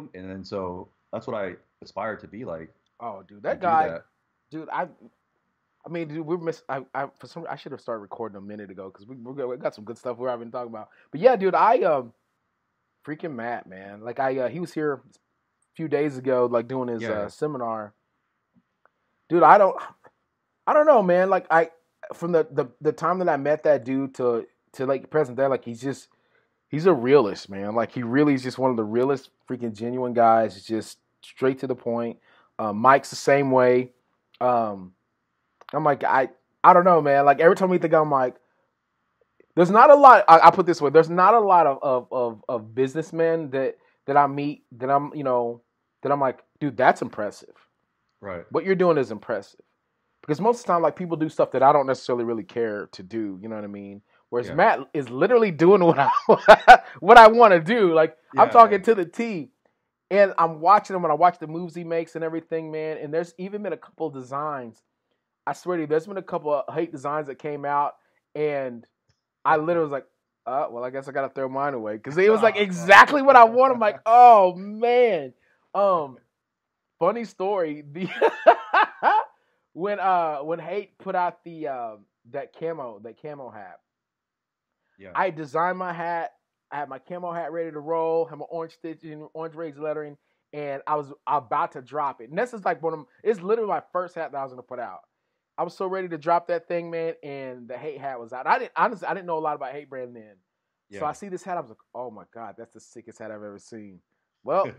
him, and then so that's what I aspire to be like. Oh, dude, To that do guy, that. dude, I mean, dude, we're miss. For some, I should have started recording a minute ago because we got some good stuff we're having to talk about. But yeah, dude, freaking Matt, man, like he was here a few days ago, like doing his Yeah, yeah, seminar. Dude, I don't know, man. Like from the time that I met that dude to like present day, like he's a realist, man. Like he really is just one of the realest, freaking genuine guys. It's just straight to the point. Mike's the same way. Um, I'm like I don't know, man. Like every time we think I'm like, there's not a lot. I put it this way: there's not a lot of businessmen that I meet that that I'm like, dude, that's impressive. right. What you're doing is impressive. Because most of the time, like people do stuff that I don't necessarily really care to do. You know what I mean? Whereas Yeah, Matt is literally doing what I what I want to do. Like I'm yeah, yeah. talking to the T, and I'm watching him, and I watch the moves he makes and everything, man. And there's even been a couple of designs. I swear to you, there's been a couple of hate designs that came out, and I literally was like, well, I guess I gotta throw mine away because it was like Oh, fuck. exactly what I want. I'm like, oh man. Um, Funny story. The when Hate put out the that camo hat, Yeah, I designed my hat. I had my camo hat ready to roll. Had my orange stitching, orange raised lettering, and I was about to drop it. And this is like it's literally my first hat that I was gonna put out. I was so ready to drop that thing, man, and the Hate hat was out. I didn't know a lot about Hate brand then. So yeah. I see this hat, I was like, oh my God, that's the sickest hat I've ever seen. Well,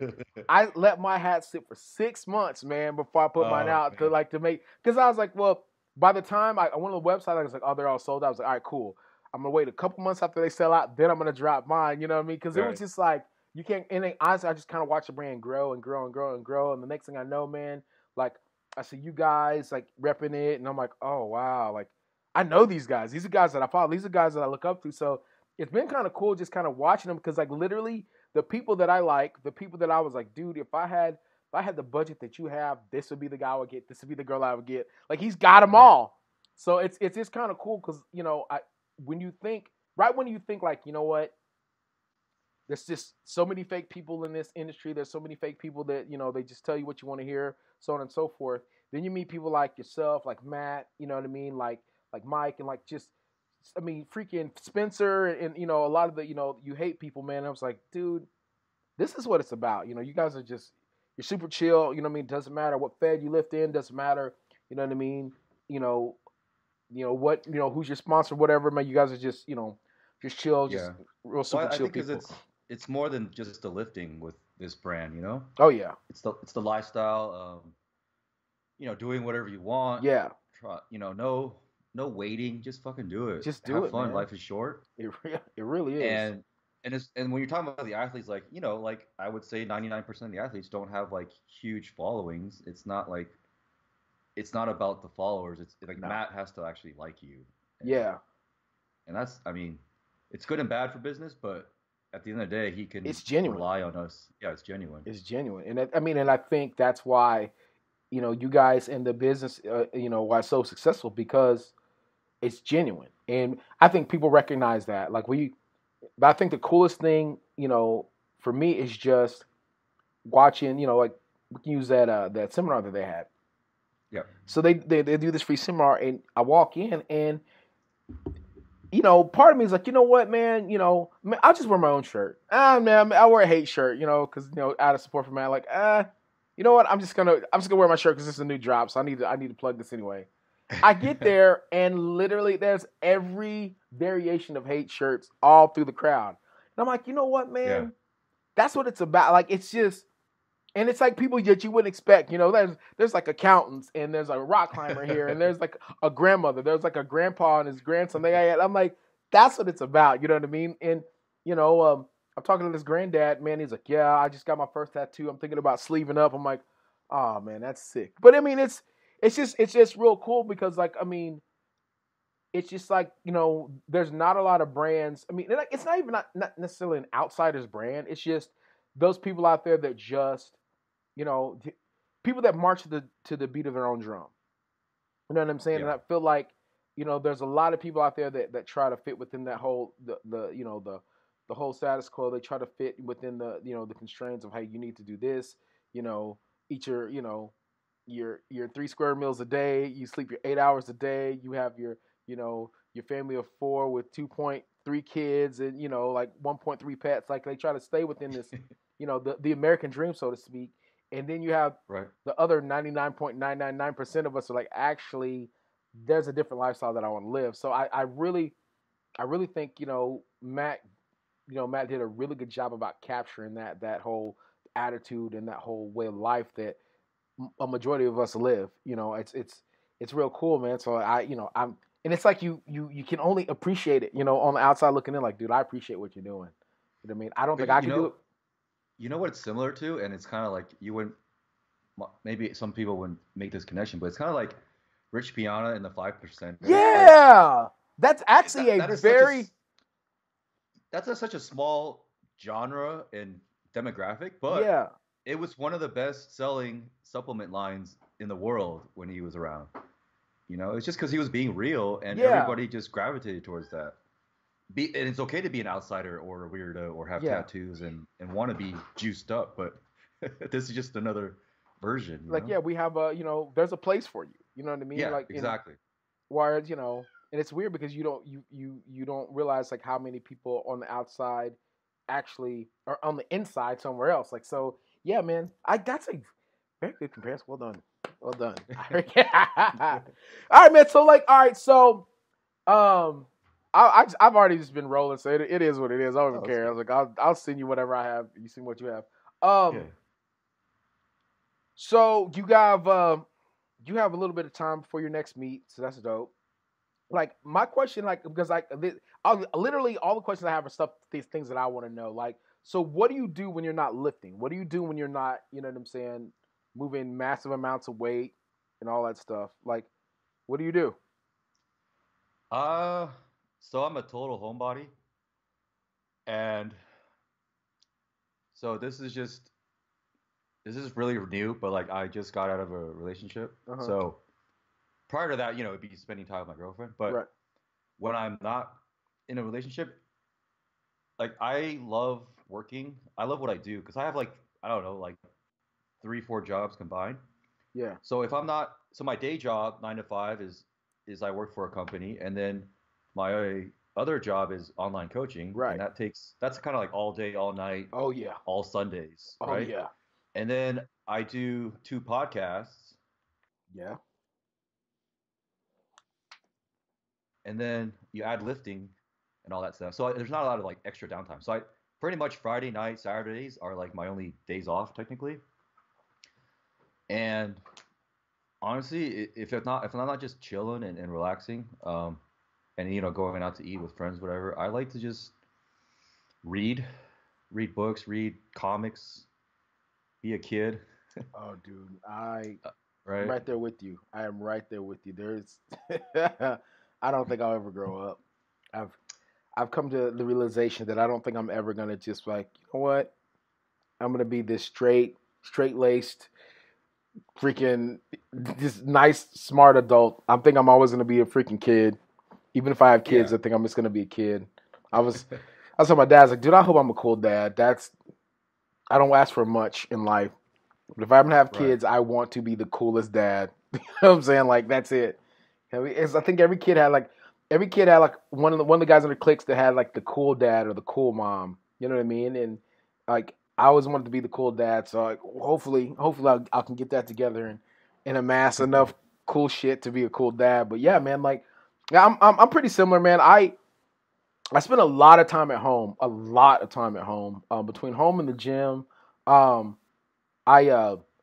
I let my hat sit for 6 months, man, before I put mine Oh out man. to make because I was like, well, by the time I went on the website, I was like, oh, they're all sold out. I was like, all right, cool. I'm gonna wait a couple months after they sell out, then I'm gonna drop mine. You know what I mean? Because it was Right. just like you can't. And then, honestly, I just kind of watched the brand grow and grow and grow and grow. And the next thing I know, man, like I see you guys like repping it, and I'm like, oh wow, like I know these guys. These are guys that I follow. These are guys that I look up to. So it's been kind of cool just kind of watching them because like literally the people that I like, the people that I was like, dude, if I had the budget that you have, this would be the guy I would get. This would be the girl I would get. Like he's got them Right. all. So it's just kind of cool because when you think right when you think like what, there's just so many fake people in this industry. There's so many fake people that they just tell you what you want to hear, so on and so forth. Then you meet people like yourself, like Matt. You know what I mean? Like Mike and like just I mean freaking Spencer and a lot of the you hate people, man. I was like, dude, this is what it's about. You guys are just you're super chill. You know what I mean? Doesn't matter what Fed you lift in. Doesn't matter. You know what I mean? You know, what who's your sponsor, whatever. Man, you guys are just chill, just Yeah. real super Well, I chill think because people. it's more than just the lifting with this brand, you know. Oh yeah, It's the lifestyle. Doing whatever you want. yeah. Try, no waiting. Just fucking do it. Just do Have it, fun. man. Life is short. It really is. And and when you're talking about the athletes, like like I would say 99% of the athletes don't have like huge followings. It's not about the followers. It's like No. Matt has to actually like you, and Yeah, that's I mean, it's good and bad for business, but at the end of the day, he can it's genuine. rely on us. Yeah, it's genuine. It's genuine, and I mean, and I think that's why you guys in the business, why it's so successful because it's genuine, and I think people recognize that. Like but I think the coolest thing, for me is just watching. Like we can use that seminar that they had. Yeah, So they do this free seminar, and I walk in, and part of me is like, you know what, man, man, I'll just wear my own shirt. Man, I wear a Hate shirt, because out of support for man, like, you know what, I'm just gonna wear my shirt because this is a new drop, so I need to plug this anyway. I get there and literally there's every variation of Hate shirts all through the crowd, and I'm like, you know what, yeah, man, that's what it's about. Like, it's just. And it's like people that you wouldn't expect. There's like accountants, and there's like a rock climber here, and there's like a grandmother. There's like a grandpa and his grandson. I'm like, that's what it's about. You know what I mean? And I'm talking to this granddad, man. He's like, yeah, I just got my first tattoo. I'm thinking about sleeving up. I'm like, oh man, that's sick. But I mean, it's just real cool because like I mean, it's just like there's not a lot of brands. I mean, it's not even not necessarily an outsider's brand. It's just those people out there that just you know, people that march to the beat of their own drum. You know what I'm saying? And yeah, I feel like, there's a lot of people out there that try to fit within that whole the the whole status quo. They try to fit within the the constraints of, hey, you need to do this. Eat your 3 square meals a day. You sleep your 8 hours a day. You have your family of 4 with 2.3 kids and like 1.3 pets. Like they try to stay within this, the American dream, so to speak. And then you have Right. the other 99.999% of us are like, actually, there's a different lifestyle that I want to live. So I really think Matt did a really good job about capturing that whole attitude and that whole way of life that a majority of us live. It's real cool, man. So I'm and it's like you can only appreciate it, on the outside looking in. Like, dude, I appreciate what you're doing. You know what I mean? I don't think I can do it. You know what it's similar to, and it's kind of like you wouldn't. Maybe some people wouldn't make this connection, but it's kind of like Rich Piana and the 5%. Yeah, that's actually that's such a small genre and demographic, but yeah. It was one of the best-selling supplement lines in the world when he was around. It's just because he was being real, and everybody just gravitated towards that. And it's okay to be an outsider or a weirdo or have tattoos and want to be juiced up, but this is just another version. Like, we have there's a place for you. You know what I mean? Yeah, like, exactly. Whereas, and it's weird because you don't realize like how many people on the outside actually are on the inside somewhere else. Like, so yeah, man, that's a very good comparison. Well done. All right, man. So like, all right, so I've already just been rolling, so it is what it is. I don't even care. I was like, I'll send you whatever I have. You send what you have. So you have a little bit of time before your next meet, so that's dope. Like, my question, like, because literally all the questions I have are these things that I want to know. Like, so what do you do when you're not lifting? What do you do when you're not, you know what I'm saying, moving massive amounts of weight and all that stuff? Like, what do you do? So I'm a total homebody, and so this is really new, but like I just got out of a relationship, so prior to that, it'd be spending time with my girlfriend. But when I'm not in a relationship, like I love working. I love what I do because I have like, I don't know, like 3-4 jobs combined. Yeah. So if I'm not, so my day job 9 to 5 is I work for a company, and then my other job is online coaching. Right. And that's kind of like all day, all night. Oh yeah. All Sundays. Oh right? Yeah. And then I do 2 podcasts. Yeah. And then you add lifting and all that stuff. So there's not a lot of like extra downtime. So I pretty much Friday night, Saturdays are like my only days off technically. And honestly, if I'm not just chilling and relaxing, and going out to eat with friends, whatever, I like to just read books, read comics, be a kid. Oh, dude, I'm right? right there with you. I am right there with you. There's, I don't think I'll ever grow up. I've come to the realization that I don't think I'm ever gonna just like, you know what? I'm gonna be this straight laced, freaking, this nice, smart adult. I think I'm always gonna be a freaking kid. Even if I have kids, I think I'm just gonna be a kid. I was telling my dad, I was like, dude, I hope I'm a cool dad. I don't ask for much in life. But if I'm gonna have kids, I want to be the coolest dad. You know what I'm saying? Like, that's it. I think every kid had like one of the guys in the cliques that had like the cool dad or the cool mom. You know what I mean? And like, I always wanted to be the cool dad. So like, hopefully I can get that together and amass enough cool shit to be a cool dad. But yeah, man, like, yeah, I'm pretty similar, man. I spend a lot of time at home. Between home and the gym.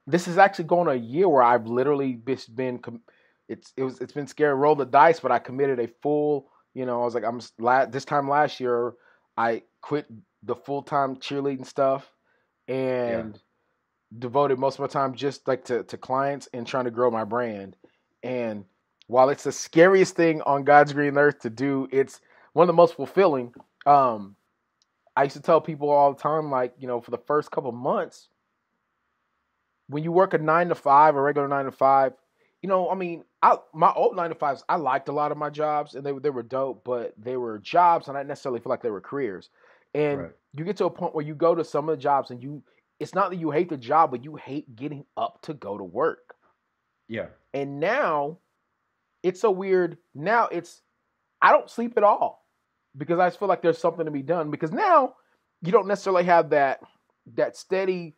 This is actually going a year where I've literally been. It's been scary. Roll the dice, but I committed a full. I was like, this time last year, I quit the full-time cheerleading stuff and devoted most of my time just like to clients and trying to grow my brand. And while it's the scariest thing on God's green earth to do, it's one of the most fulfilling. I used to tell people all the time, like, for the first couple months, when you work a 9 to 5, a regular 9 to 5, my old 9 to 5s, I liked a lot of my jobs and they were dope, but they were jobs and I didn't necessarily feel like they were careers. And Right. you get to a point where you go to some of the jobs and it's not that you hate the job, but you hate getting up to go to work. Yeah. And now it's so weird. Now I don't sleep at all because I just feel like there's something to be done. Because now you don't necessarily have that steady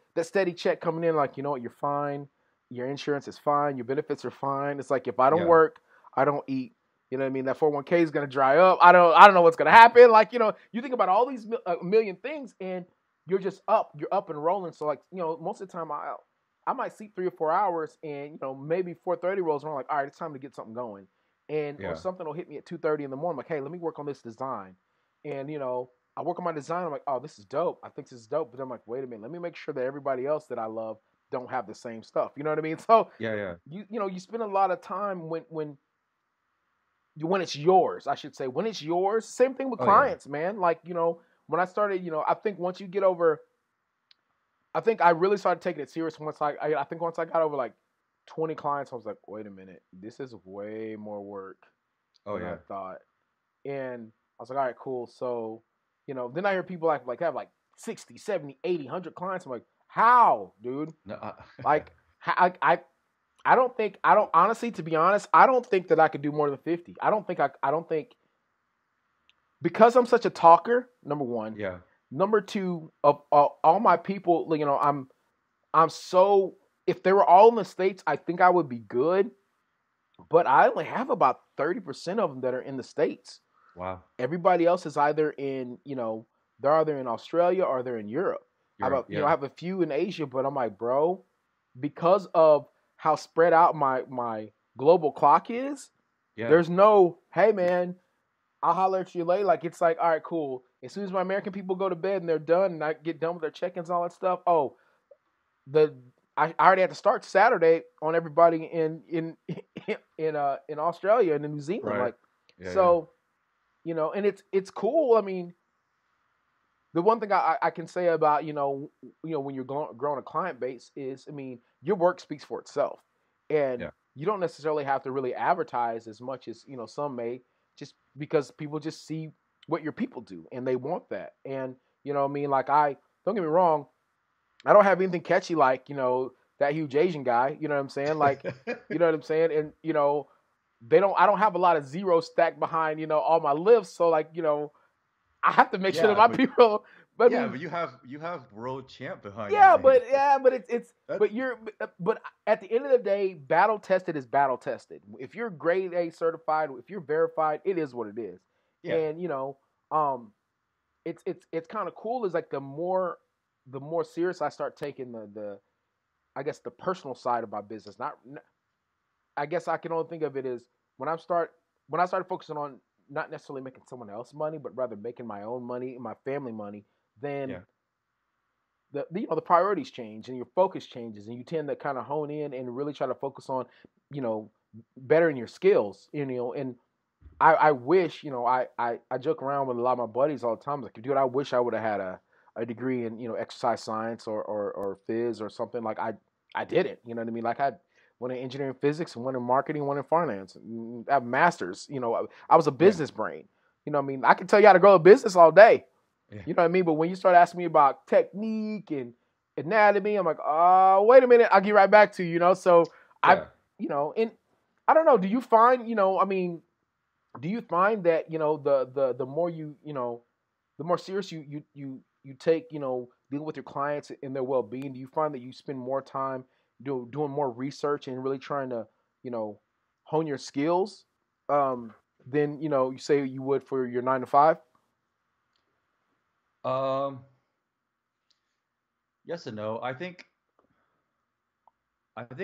check coming in. Like, you know what, you're fine. Your insurance is fine. Your benefits are fine. It's like if I don't work, I don't eat. You know what I mean? That 401k is gonna dry up. I don't know what's gonna happen. Like, you know, you think about all these million things, and you're just up. You're up and rolling. So like, you know, most of the time I might sleep 3 or 4 hours, and you know, maybe 4:30 rolls around. Like, all right, it's time to get something going, and or something will hit me at 2:30 in the morning. Like, hey, let me work on this design, and you know, I work on my design. I'm like, oh, this is dope. I think this is dope. But then I'm like, wait a minute, let me make sure that everybody else that I love don't have the same stuff. You know what I mean? So you know, you spend a lot of time when it's yours, I should say. When it's yours, same thing with clients, man. Like, you know, when I started, you know, I think once you get over, I think I really started taking it serious once I think once I got over like 20 clients, I was like, wait a minute, this is way more work than I thought. And I was like, all right, cool. So, you know, then I hear people like have like 60, 70, 80, 100 clients. I'm like, how, dude? No, like, I don't honestly, to be honest, I don't think that I could do more than 50. I don't think because I'm such a talker, number one. Yeah. Number two, of all my people, you know, I'm so, if they were all in the States, I think I would be good. But I only have about 30% of them that are in the States. Wow. Everybody else is either in, you know, they're either in Australia or they're in Europe. You know, I have a few in Asia, but I'm like, bro, because of how spread out my global clock is, there's no, hey man, I'll holler at you later. Like, it's like, all right, cool. As soon as my American people go to bed and they're done and I get done with their check-ins and all that stuff, I already had to start Saturday on everybody in Australia and in New Zealand. Right. Like, you know, and it's cool. I mean, the one thing I can say about, you know, when you're growing a client base is, I mean, your work speaks for itself. And you don't necessarily have to really advertise as much as, you know, some may, just because people just see what your people do and they want that. And, you know what I mean? Like, don't get me wrong, I don't have anything catchy like, you know, that huge Asian guy, you know what I'm saying? Like, you know what I'm saying? And, you know, I don't have a lot of zero stacked behind, you know, all my lifts. So like, you know, I have to make sure that my people. But you have world champ behind you. But at the end of the day, battle tested is battle tested. If you're grade A certified, if you're verified, it is what it is. Yeah. And you know, it's kind of cool. Is like the more serious I start taking the I guess the personal side of my business. I guess I can only think of it as when I started focusing on not necessarily making someone else money, but rather making my own money and my family money, then the you know, the priorities change and your focus changes, and you tend to kind of hone in and really try to focus on, you know, bettering your skills, you know. And I wish, you know, I joke around with a lot of my buddies all the time, like, dude, I wish I would have had a degree in, you know, exercise science or phys or something. Like I didn't, you know what I mean? Like, I one in engineering physics and one in marketing, one in finance. I have masters. You know, I was a business brain. You know what I mean? I can tell you how to grow a business all day. Yeah. You know what I mean? But when you start asking me about technique and anatomy, I'm like, oh, wait a minute. I'll get right back to you, you know? So you know, and I don't know. Do you find, you know, I mean, do you find that, you know, the more you know, the more serious you take, you know, dealing with your clients and their well-being, do you find that you spend more time doing more research and really trying to, you know, hone your skills than, you know, you say you would for your 9 to 5? Yes and no. I think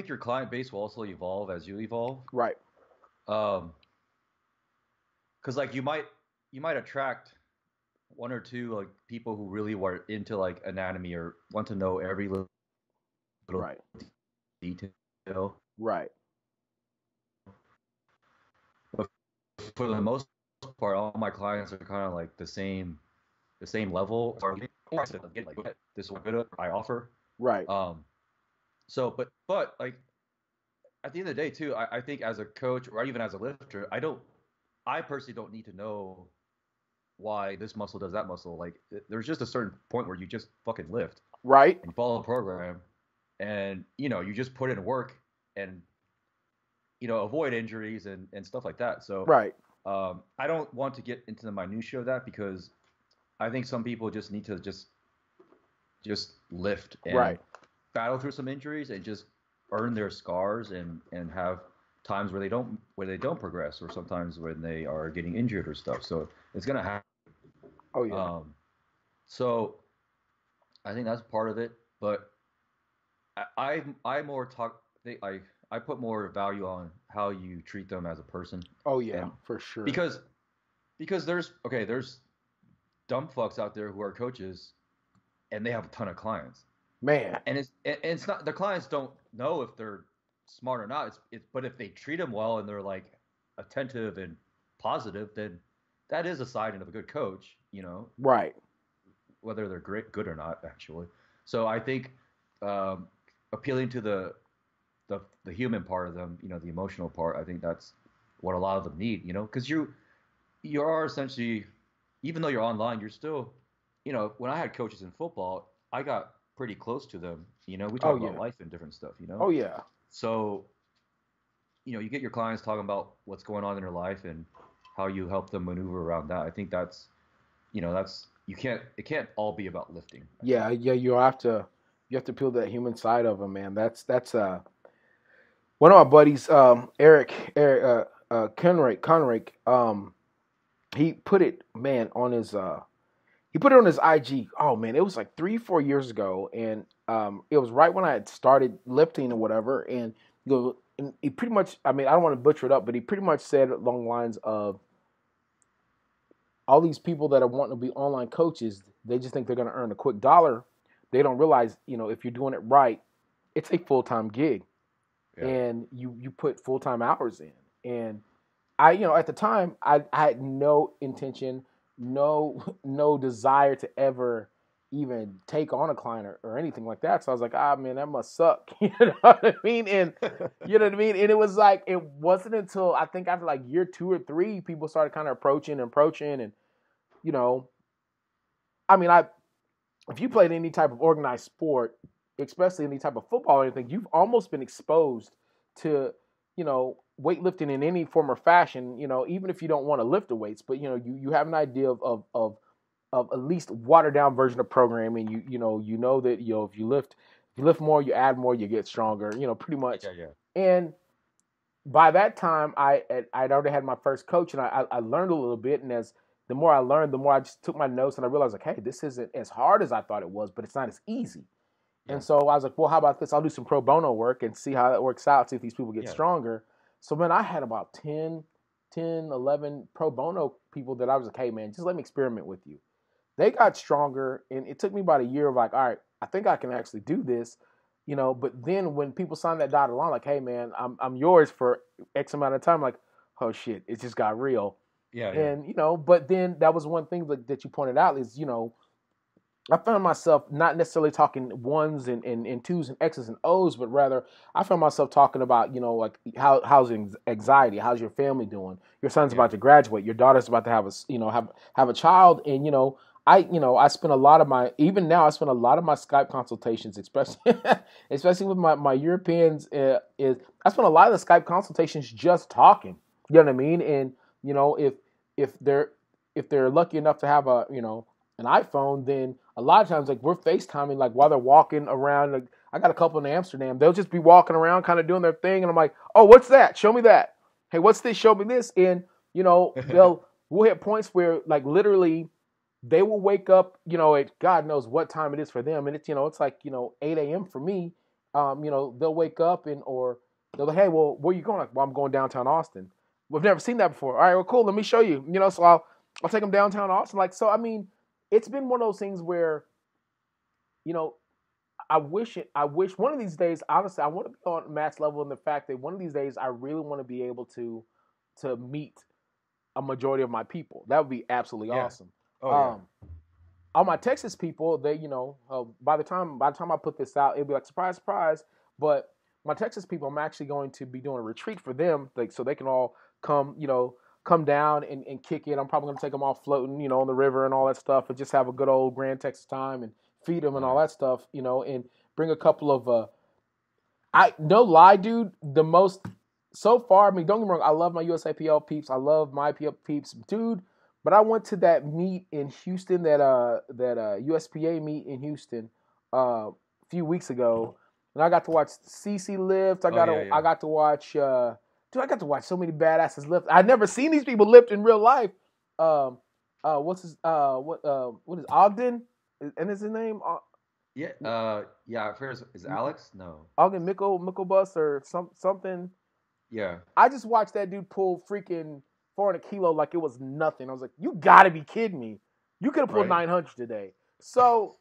your client base will also evolve as you evolve. Right. Because like you might attract one or two like people who really were into like anatomy or want to know every little detail. Right. But for the most part, all my clients are kind of like the same level, or like this what I offer. Right. So, but like at the end of the day too, I think as a coach or even as a lifter, I personally don't need to know why this muscle does that muscle. Like there's just a certain point where you just fucking lift Right. and follow a program, and you just put in work and avoid injuries and stuff like that. So Right. I don't want to get into the minutia of that because I think some people just need to just lift and Right. battle through some injuries and just earn their scars and have times where they don't progress, or sometimes when they are getting injured or stuff. So it's gonna happen. Oh yeah. So I think that's part of it, but I more talk. I put more value on how you treat them as a person. Oh yeah, And for sure. because there's dumb fucks out there who are coaches and they have a ton of clients. Man. And it's not, the clients don't know if they're smart or not. It's but if they treat them well and they're like attentive and positive, then that is a sign of a good coach, Right. whether they're good or not, actually. So I think appealing to the human part of them, the emotional part, I think that's what a lot of them need, because you are essentially, even though you're online, you're still, when I had coaches in football, I got pretty close to them. We Oh talk about yeah. life and different stuff. Oh yeah. So, you get your clients talking about what's going on in their life and how you help them maneuver around that. I think that's it can't all be about lifting. Yeah, yeah. You have to peel that human side of them, man. That's one of my buddies, Eric Conrick. He put it, man, on his IG. Oh man, it was like 3-4 years ago, and it was right when I had started lifting or whatever. And and he pretty much, I mean, I don't want to butcher it up, but he pretty much said along the lines of, all these people that are wanting to be online coaches, they just think they're going to earn a quick dollar. They don't realize, if you're doing it right, it's a full-time gig, Yeah. and you put full-time hours in. And I, at the time, I had no intention, no desire to ever even take on a client or anything like that. So I was like, man, that must suck. You know what I mean? And you know what I mean? And it was like, it wasn't until I think after like year 2 or 3, people started kind of approaching, and I mean, if you played any type of organized sport, especially any type of football or anything, you've almost been exposed to, weightlifting in any form or fashion, even if you don't want to lift the weights, but you have an idea of at least watered down version of programming. You know that if you lift more, you add more, you get stronger. Pretty much. Yeah. And by that time, I'd already had my first coach, and I learned a little bit. And as the more I learned, the more I just took my notes, and I realized, like, hey, this isn't as hard as I thought it was, but it's not as easy. Yeah. And so I was like, well, how about this? I'll do some pro bono work and see how that works out, see if these people get stronger. So, man, I had about 10, 11 pro bono people that I was like, hey, man, just let me experiment with you. They got stronger, and it took me about a year of like, all right, I think I can actually do this, But then when people sign that dotted line, like, hey, man, I'm yours for X amount of time, like, oh, shit, it just got real. Yeah. And, but then that was one thing that you pointed out is, I found myself not necessarily talking ones and twos and X's and O's, but rather I found myself talking about, like how's anxiety, how's your family doing? Your son's about to graduate, your daughter's about to have a child, and I spend a lot of my Skype consultations, especially with my Europeans, is I spend a lot of the Skype consultations just talking. You know what I mean? And if they're lucky enough to have an iPhone, then a lot of times, like, we're FaceTiming, like, while they're walking around. Like, I got a couple in Amsterdam. They'll just be walking around kind of doing their thing. And I'm like, oh, what's that? Show me that. Hey, what's this? Show me this. And, we'll hit points where, like, literally they will wake up, at God knows what time it is for them. And it's, it's like, 8 a.m. for me. They'll wake up or they're like, hey, well, where are you going? Like, well, I'm going downtown Austin. We've never seen that before. All right, well, cool. Let me show you. So I'll take them downtown Austin. Like, so, I mean, it's been one of those things where, I wish one of these days, honestly, I want to be on max level in the fact that one of these days I really want to be able to meet a majority of my people. That would be absolutely awesome. Oh, all my Texas people, they, by the time I put this out, it'll be like, surprise, surprise. But my Texas people, I'm actually going to be doing a retreat for them, like, so they can all come come down and kick it. I'm probably gonna take them off floating, on the river and all that stuff, and just have a good old Grand Texas time and feed them and all that stuff, and bring a couple of. I no lie, dude. The most so far. I mean, don't get me wrong. I love my USAPL peeps. I love my IPF peeps, dude. But I went to that meet in Houston, that USPA meet in Houston, a few weeks ago, and I got to watch CC lift. I got to watch. Dude, I got to watch so many badasses lift. I'd never seen these people lift in real life. What is Ogden? And is his name? Yeah. I forget. Is it Alex? No. Ogden Mickelbus or something. Yeah. I just watched that dude pull freaking 400 kilo like it was nothing. I was like, you gotta be kidding me. You could have pulled 900 today. So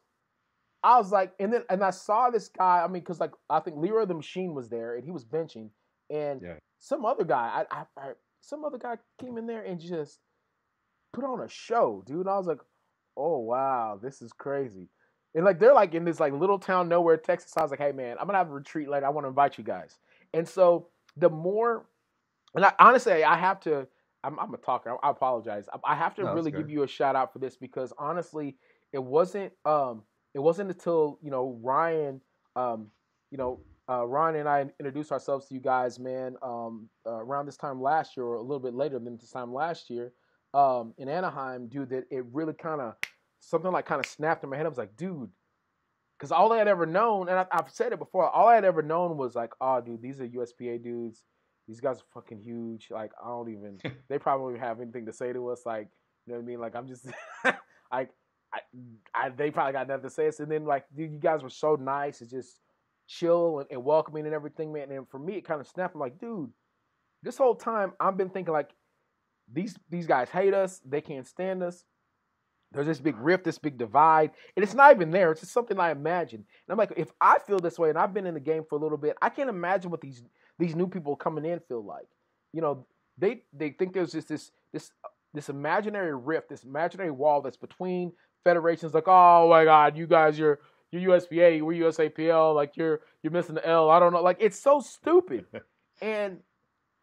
I was like, and I saw this guy. I mean, because like I think Leroy the Machine was there and he was benching, and some other guy, some other guy came in there and just put on a show, dude. And I was like, oh wow, this is crazy. And like they're like in this like little town nowhere, Texas. I was like, hey man, I'm gonna have a retreat. Like I want to invite you guys. And so the more, and honestly, I have to. I'm a talker. I apologize. I have to really give you a shout out for this because honestly, it wasn't until Ryan, Ryan and I introduced ourselves to you guys, man, around this time last year or a little bit later than this time last year, in Anaheim, dude, that it really kind of snapped in my head. I was like, dude, because all I had ever known, and I've said it before, all I had ever known was like, oh, dude, these are USPA dudes. These guys are fucking huge. Like, I don't even, they probably don't even have anything to say to us. Like, you know what I mean? Like, I'm just, they probably got nothing to say. And then, like, dude, you guys were so nice and just chill and welcoming and everything, man. And for me, it kind of snapped. I'm like, dude, this whole time, I've been thinking, like, these guys hate us. They can't stand us. There's this big rift, this big divide, and it's not even there. It's just something I imagine. And I'm like, if I feel this way, and I've been in the game for a little bit, I can't imagine what these new people coming in feel like. They think there's just this imaginary rift, this imaginary wall that's between federations. Like, oh my God, you guys, you're USPA, we're USAPL, like you're missing the L. I don't know, like it's so stupid. And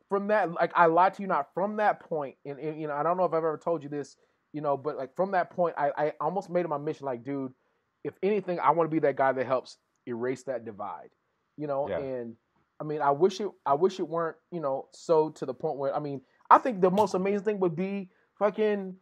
from that, like I lied to you not. From that point, and I don't know if I've ever told you this. But like from that point, I almost made it my mission. Like, dude, if anything, I want to be that guy that helps erase that divide. And I mean, I wish it weren't, so to the point where, I mean, I think the most amazing thing would be fucking,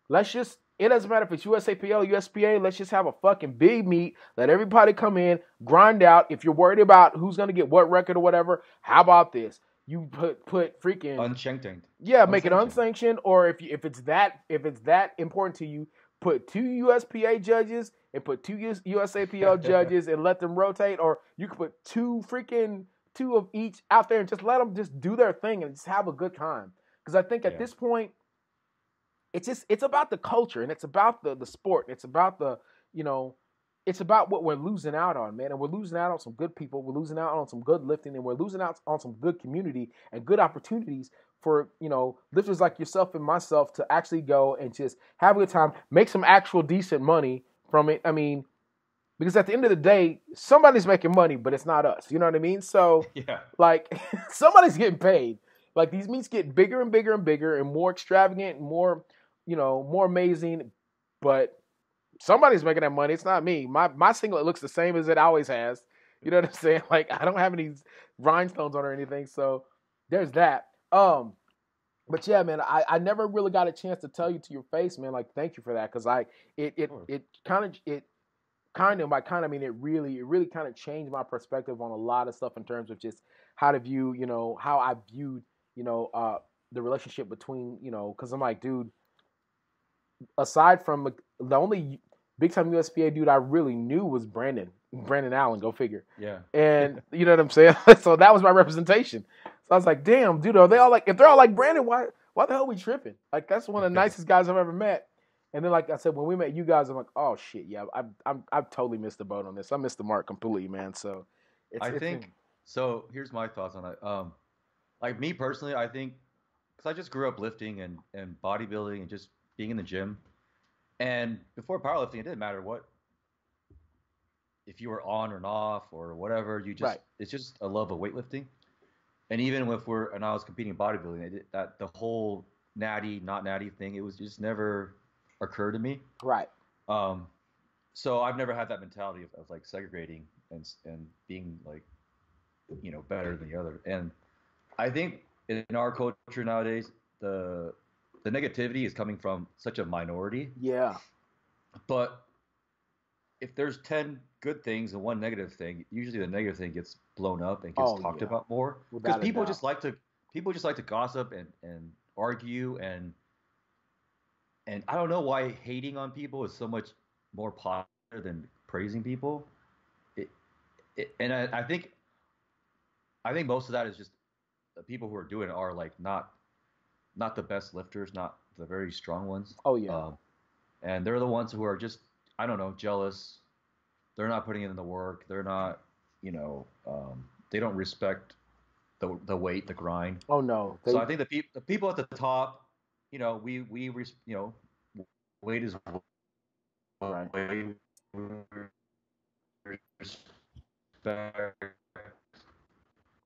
it doesn't matter if it's USAPL, USPA, let's just have a fucking big meet. Let everybody come in, grind out. If you're worried about who's going to get what record or whatever, how about this? You put freaking unsanctioned. Yeah, make it unsanctioned. Or if it's that important to you, put 2 USPA judges and put 2 USAPL judges and let them rotate. Or you could put 2 of each out there and just let them just do their thing and just have a good time. Because I think at this point, it's about the culture and it's about the sport. And it's about it's about what we're losing out on, man. And we're losing out on some good people. We're losing out on some good lifting, and we're losing out on some good community and good opportunities for, lifters like yourself and myself to actually go and just have a good time, make some actual decent money from it. I mean, because at the end of the day, somebody's making money, but it's not us. You know what I mean? So, like, somebody's getting paid. Like, these meets get bigger and bigger and bigger and more extravagant and more, more amazing, but somebody's making that money. It's not me. My singlet looks the same as it always has. You know what I'm saying? Like, I don't have any rhinestones on or anything. So there's that. But yeah, man, I never really got a chance to tell you to your face, man. Like, thank you for that. Cause it really kind of changed my perspective on a lot of stuff in terms of just how to view, how I viewed, the relationship between, cause I'm like, dude, aside from the only big time USPA dude I really knew was Brandon Allen, go figure. Yeah. And you know what I'm saying? So that was my representation. So I was like, damn, dude, if they're all like Brandon, why the hell are we tripping? Like, that's one of the nicest guys I've ever met. And then, like I said, when we met you guys, I'm like, oh shit, yeah, I've totally missed the boat on this. I missed the mark completely, man. So so here's my thoughts on it. Like me personally, I think, because I just grew up lifting and bodybuilding and just being in the gym. And before powerlifting, it didn't matter if you were on or off or whatever. It's just a love of weightlifting. And even when I was competing in bodybuilding, that the whole natty, not natty thing. It was just never occurred to me. Right. So I've never had that mentality of like segregating and being like, better than the other. And I think in our culture nowadays, the negativity is coming from such a minority. Yeah. But if there's 10 good things and one negative thing, usually the negative thing gets blown up and gets talked about more. Because people just like to gossip and argue and I don't know why hating on people is so much more popular than praising people. And I think most of that is just the people who are doing it are like not the best lifters, not the very strong ones. Oh yeah. And they're the ones who are just, I don't know, jealous. They're not putting in the work. They're not, they don't respect the weight, the grind. Oh no. So I think the people at the top, weight is right. Respect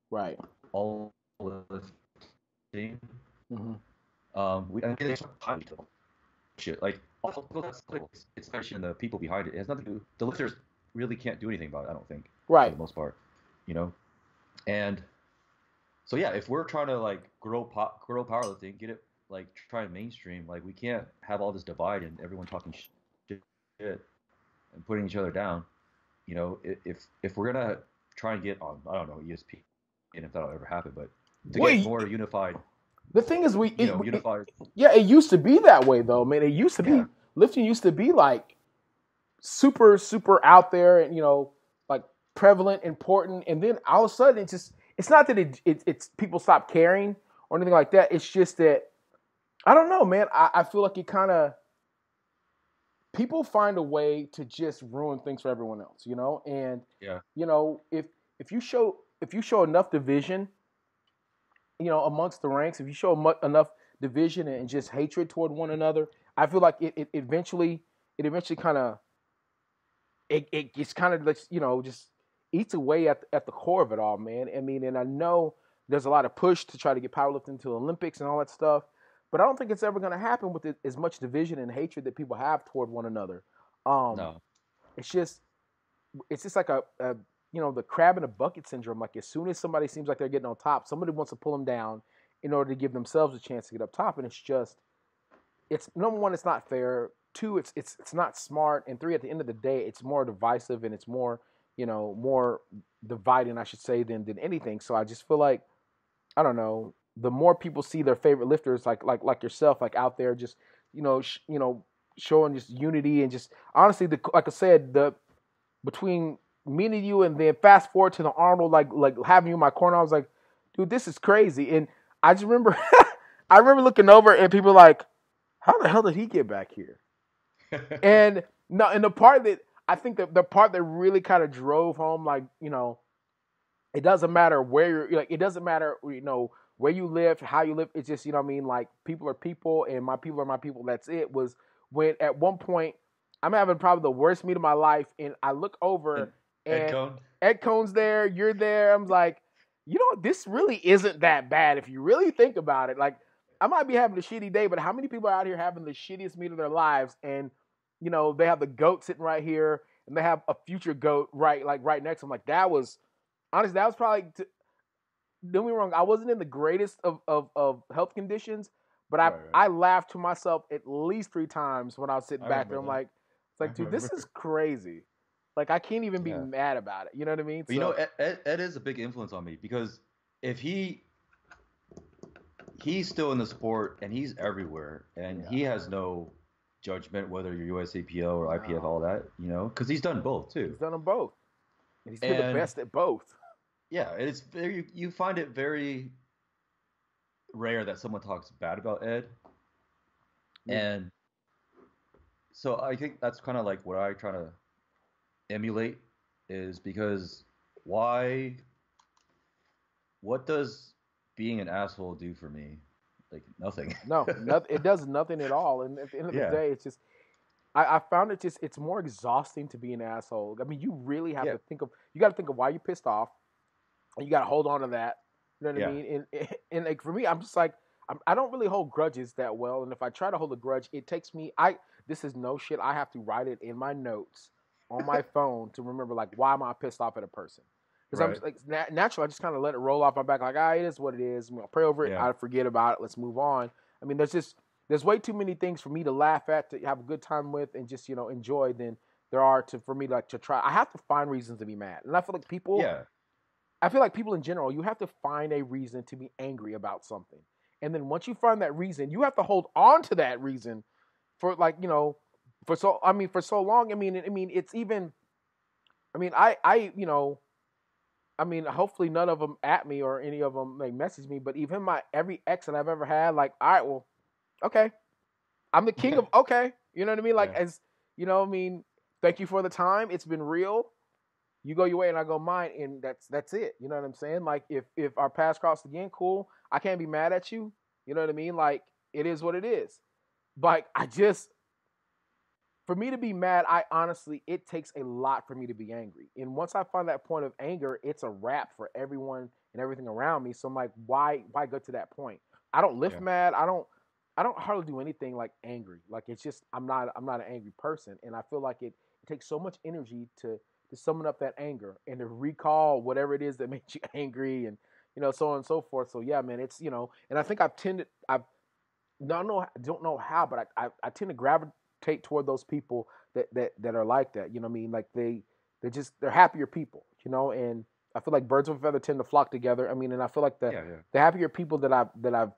right. all the things. Shit, like it's actually in the people behind it. It has nothing to do. The lifters really can't do anything about it. I don't think. Right. For the most part, And so yeah, if we're trying to like grow powerlifting, get it like try and mainstream, like we can't have all this divide and everyone talking shit and putting each other down. If we're gonna try and get on, I don't know, ESP, and if that'll ever happen, but to get more unified. The thing is, unified. It used to be that way though, man. It used to be lifting used to be like super, super out there and like prevalent, important, and then all of a sudden it's not that it's people stop caring or anything like that. It's just that I don't know, man. I feel like it kind of people find a way to just ruin things for everyone else, and if you show enough division, amongst the ranks, if you show enough division and just hatred toward one another, I feel like it eventually kind of it just kind of just eats away at the core of it all, man. I mean, and I know there's a lot of push to try to get powerlifting to the Olympics and all that stuff, but I don't think it's ever going to happen with as much division and hatred that people have toward one another. No. It's just like a the crab in a bucket syndrome. Like as soon as somebody seems like they're getting on top, somebody wants to pull them down in order to give themselves a chance to get up top. And it's number one, it's not fair. Two, it's not smart. And three, at the end of the day, it's more divisive and it's more, more dividing, I should say, than anything. So I just feel like, I don't know, the more people see their favorite lifters like yourself, like out there, just, showing just unity and just honestly, like I said, between me and you, and then fast forward to the Arnold, like having you in my corner, I was like, dude, this is crazy. And I just remember, I remember looking over and people like, how the hell did he get back here? And the part that I think the part that really kind of drove home, like, it doesn't matter where you're, like, it doesn't matter, where you live, how you live. It's just, like people are people and my people are my people. That's it. Was when at one point I'm having probably the worst meet of my life, and I look over and Ed Cohn's there, you're there. I'm like, this really isn't that bad if you really think about it. Like, I might be having a shitty day, but how many people are out here having the shittiest meet of their lives? And, they have the GOAT sitting right here, and they have a future GOAT right next to them. Like, that was probably, don't get me wrong, I wasn't in the greatest of health conditions, but I laughed to myself at least 3 times when I was sitting back there. I'm like, dude, this is crazy. Like, I can't even be mad about it. You know what I mean? But Ed is a big influence on me, because if he's still in the sport and he's everywhere, and he has no judgment whether you're USAPL or IPF, all that, because he's done both too. He's done them both. And he's been the best at both. Yeah, it's you find it very rare that someone talks bad about Ed. And so I think that's kind of like what I try to emulate, is because what does being an asshole do for me? Like, nothing. No, it does nothing at all. And at the end of the day, it's just, I found it's more exhausting to be an asshole. I mean, you really have to think of why you're pissed off, and you got to hold on to that. You know what I mean? And like, for me, I'm just like, I don't really hold grudges that well, and if I try to hold a grudge, it takes me. This is no shit. I have to write it in my notes on my phone to remember like why am I pissed off at a person. Because I'm Right. like naturally, I just kind of let it roll off my back. Like, it is what it is. I'll pray over it. Yeah. I forget about it. Let's move on. I mean, there's way too many things for me to laugh at, to have a good time with, and just enjoy than there are for me to try. I have to find reasons to be mad, and I feel like people. Yeah. I feel like people in general, you have to find a reason to be angry about something, and then once you find that reason, you have to hold on to that reason for for so long. I mean, it's even. I mean, hopefully none of them at me or any of them message me. But even every ex that I've ever had, like, all right, well, okay, I'm the king of okay. You know what I mean? Like, as I mean, thank you for the time. It's been real. You go your way and I go mine, and that's it. You know what I'm saying? Like, if our paths cross again, cool. I can't be mad at you. You know what I mean? Like, it is what it is. But for me to be mad, it takes a lot for me to be angry. And once I find that point of anger, it's a wrap for everyone and everything around me. So I'm like, why go to that point? I don't lift mad. I don't hardly do anything like angry. Like, it's just I'm not an angry person, and I feel like it takes so much energy to summon up that anger and to recall whatever it is that made you angry, and so on and so forth. So yeah, man, it's and I think I don't know how, but I tend to gravitate toward those people that are like that. You know what I mean? Like they're happier people, and I feel like birds of a feather tend to flock together. I mean, and I feel like the happier people that I've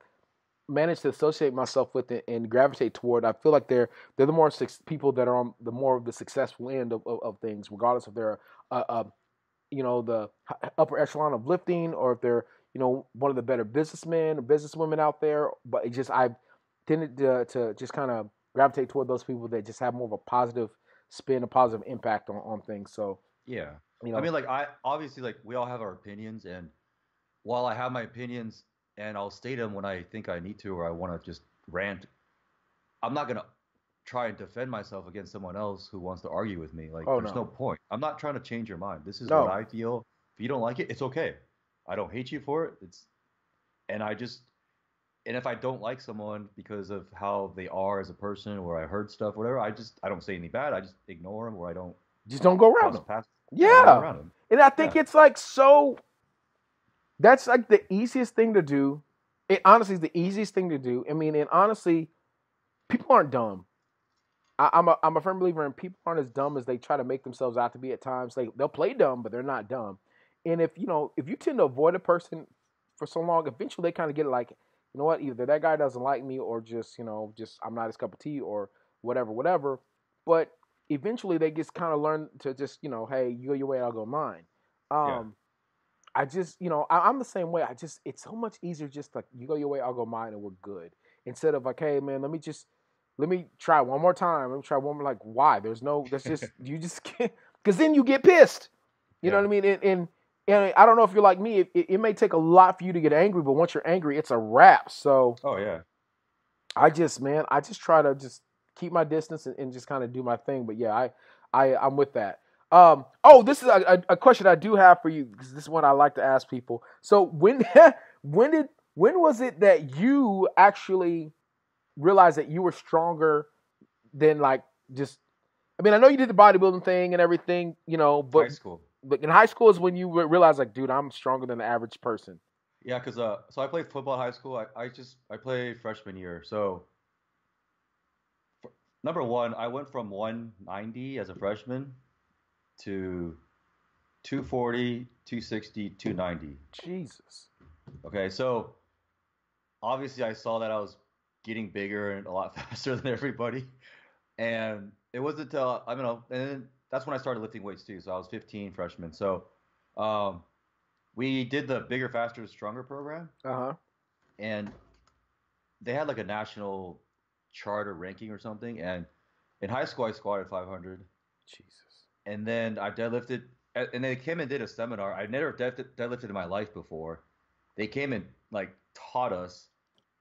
managed to associate myself with and gravitate toward, I feel like they're the more people that are on the more of the successful end of things, regardless if they're the upper echelon of lifting, or if they're one of the better businessmen or businesswomen out there. But I've tended to just kind of gravitate toward those people that just have more of a positive spin, a positive impact on things. So yeah, I mean, like, I obviously, like, we all have our opinions, and while I have my opinions and I'll state them when I think I need to, or I want to just rant, I'm not gonna try and defend myself against someone else who wants to argue with me. Like, there's no point. I'm not trying to change your mind. This is what I feel. If you don't like it, it's okay. I don't hate you for it. And if I don't like someone because of how they are as a person, or I heard stuff, whatever, I don't say anything bad. I just ignore them, or I don't go around them. Don't go around them. And I think it's like that's like the easiest thing to do. It honestly is the easiest thing to do. I mean, and honestly, people aren't dumb. I'm a firm believer in people aren't as dumb as they try to make themselves out to be at times. They'll play dumb, but they're not dumb. And if you tend to avoid a person for so long, eventually they kind of get like, you know what, either that guy doesn't like me, or just I'm not his cup of tea, or whatever. But eventually they just kind of learn to just, hey, you go your way, I'll go mine. I just, I'm the same way. It's so much easier just like, you go your way, I'll go mine, and we're good. Instead of like, hey man, let me try one more time. Let me try one more. Like, why? That's just, you just can't, because then you get pissed. You know what I mean? And I don't know if you're like me. It may take a lot for you to get angry, but once you're angry, it's a wrap. So, I just try to just keep my distance and just kind of do my thing. But yeah, I'm with that. This is a question I do have for you, because this is what I like to ask people. So when was it that you actually realized that you were stronger than like just? I mean, I know you did the bodybuilding thing and everything, but high school. But in high school is when you realize, like, dude, I'm stronger than the average person. Yeah, because so I played football in high school. I played freshman year. So number one, I went from 190 as a freshman to 240, 260, 290. Jesus. Okay, so obviously I saw that I was getting bigger and a lot faster than everybody, and it wasn't until I don't know, and then that's when I started lifting weights too. So I was 15 freshman. So we did the bigger, faster, stronger program. And they had like a national charter ranking or something. And in high school, I squatted 500. Jesus. And then I deadlifted. And they came and did a seminar. I never deadlifted in my life before. They came and like taught us,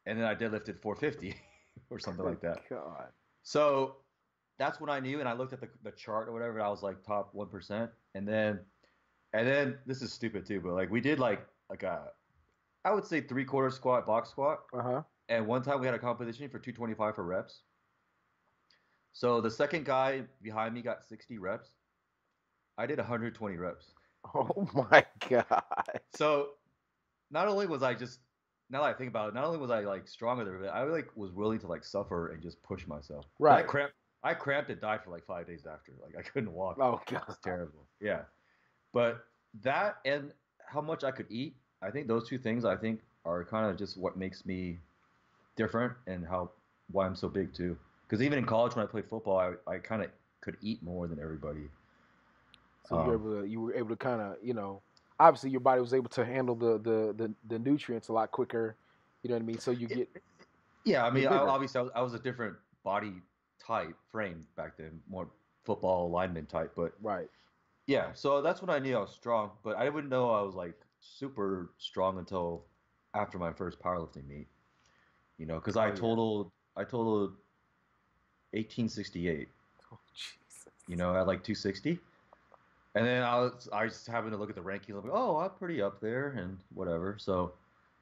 and then I deadlifted 450 or something like that. God. So that's when I knew, and I looked at the chart or whatever, and I was like top 1%. And then this is stupid too, but like we did like a, I would say 3/4 squat, box squat. And one time we had a competition for 225 for reps. So the second guy behind me got 60 reps. I did 120 reps. Oh my god. So not only was I just now that I think about it, not only was I like stronger than everybody, I like was willing to like suffer and just push myself. Right. I cramped and died for like 5 days after. Like I couldn't walk. Oh god. It's terrible. Yeah. But that and how much I could eat, I think those two things I think are kind of just what makes me different and why I'm so big too. Because even in college when I played football, I kind of could eat more than everybody. So you were able to kind of, obviously your body was able to handle the nutrients a lot quicker. You know what I mean? So you get. Yeah, I mean, obviously I was a different body type frame back then, more football lineman type, but right. Yeah, so that's when I knew I was strong, but I wouldn't know I was like super strong until after my first powerlifting meet. Because I totaled 1868. Oh Jesus. At like 260. And then I just happened to look at the rankings. I'm like, oh, I'm pretty up there and whatever. So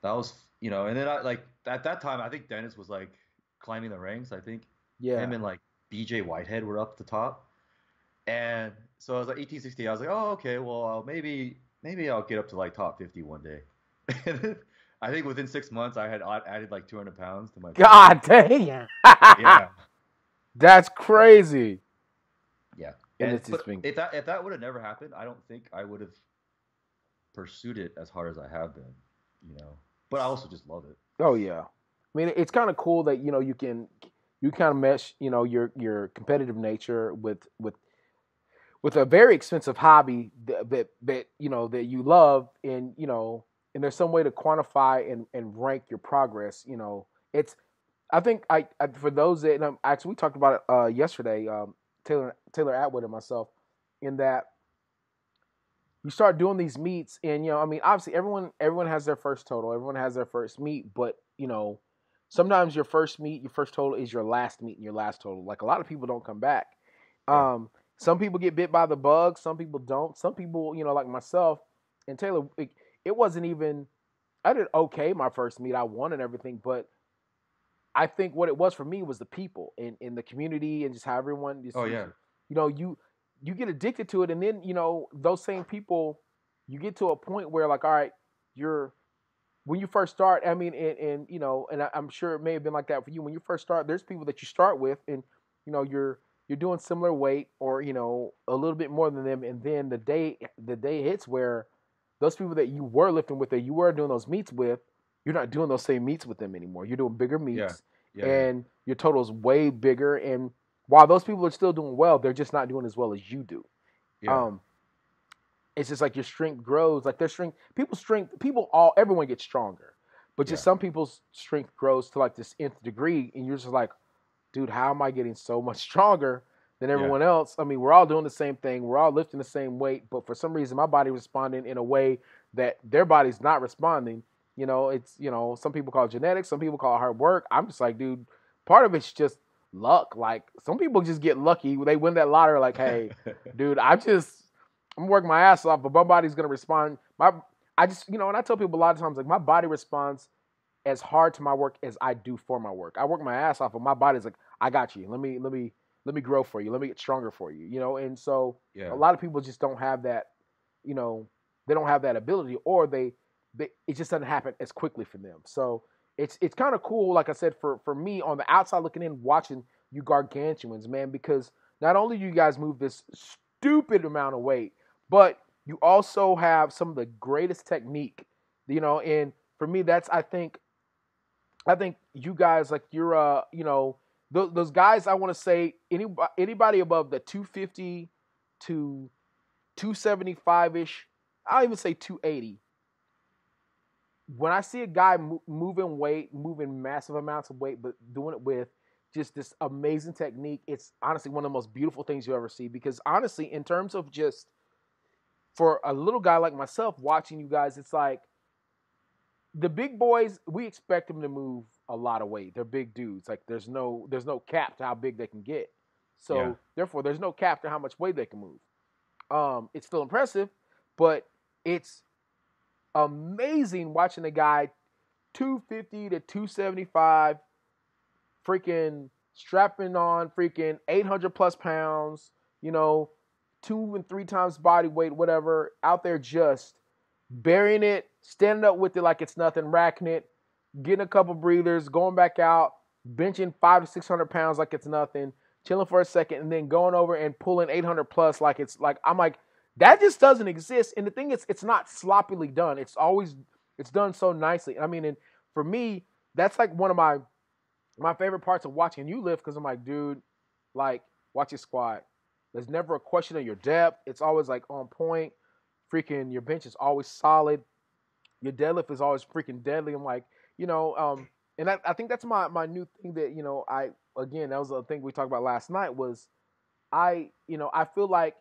that was, and then I like at that time I think Dennis was like climbing the ranks. I think him and like BJ Whitehead were up the top. And so I was like 1860. I was like, oh, okay, well maybe I'll get up to like top 50 one day. I think within 6 months I had added like 200 pounds to my. God dang! Yeah, that's crazy. Yeah. And it's just if that would have never happened, I don't think I would have pursued it as hard as I have been, But I also just love it. Oh yeah, I mean it's kind of cool that you kind of mesh your competitive nature with a very expensive hobby that that you love, and and there's some way to quantify and rank your progress. It's I think I for those that actually we talked about it yesterday. Taylor Atwood and myself, in that you start doing these meets, and I mean, obviously everyone has their first total, everyone has their first meet, but sometimes your first meet, your first total is your last meet and your last total. Like a lot of people don't come back. Yeah. Some people get bit by the bug, some people don't. Some people, like myself and Taylor, it wasn't even. I did okay my first meet, I won and everything, but I think what it was for me was the people in the community and just how everyone. You get addicted to it, and then those same people, you get to a point where like, all right, when you first start. I mean, and I'm sure it may have been like that for you when you first start. There's people that you start with, and you're doing similar weight or a little bit more than them, and then the day hits where those people that you were lifting with, that you were doing those meets with. You're not doing those same meets with them anymore. You're doing bigger meets, and your total's way bigger. And while those people are still doing well, they're just not doing as well as you do. Yeah. It's just like your strength grows. Like everyone gets stronger, but just some people's strength grows to like this nth degree, and you're just like, dude, how am I getting so much stronger than everyone else? I mean, we're all doing the same thing. We're all lifting the same weight, but for some reason, my body responding in a way that their body's not responding. It's, some people call it genetics, some people call it hard work. I'm just like, dude, part of it's just luck. Like, some people just get lucky. They win that lottery, like, hey, dude, I'm working my ass off, but my body's going to respond. And I tell people a lot of times, like, my body responds as hard to my work as I do for my work. I work my ass off, but my body's like, I got you. Let me grow for you. Let me get stronger for you, and so a lot of people just don't have that, they don't have that ability, or it just doesn't happen as quickly for them. So it's kind of cool, like I said, for me on the outside looking in, watching you gargantuans, man, because not only do you guys move this stupid amount of weight, but you also have some of the greatest technique, and for me, that's, I think you guys, like, you're, those guys, I want to say anybody above the 250 to 275-ish, I'll even say 280. When I see a guy moving massive amounts of weight, but doing it with just this amazing technique, it's honestly one of the most beautiful things you ever see. Because honestly, in terms of just for a little guy like myself watching you guys, it's like the big boys, we expect them to move a lot of weight. They're big dudes. Like there's no cap to how big they can get. So therefore, there's no cap to how much weight they can move. It's still impressive, but it's amazing watching a guy 250 to 275, freaking strapping on freaking 800 plus pounds, 2 and 3 times body weight, whatever, out there just burying it, standing up with it like it's nothing, racking it, getting a couple breathers, going back out, benching 500 to 600 pounds like it's nothing, chilling for a second, and then going over and pulling 800 plus like it's like, I'm like, that just doesn't exist. And the thing is, it's not sloppily done. It's done so nicely. I mean, and for me, that's like one of my favorite parts of watching you lift, because I'm like, dude, like, watch your squat. There's never a question of your depth. It's always like on point. Freaking your bench is always solid. Your deadlift is always freaking deadly. I'm like, and I think that's my new thing that, again, that was a thing we talked about last night was I feel like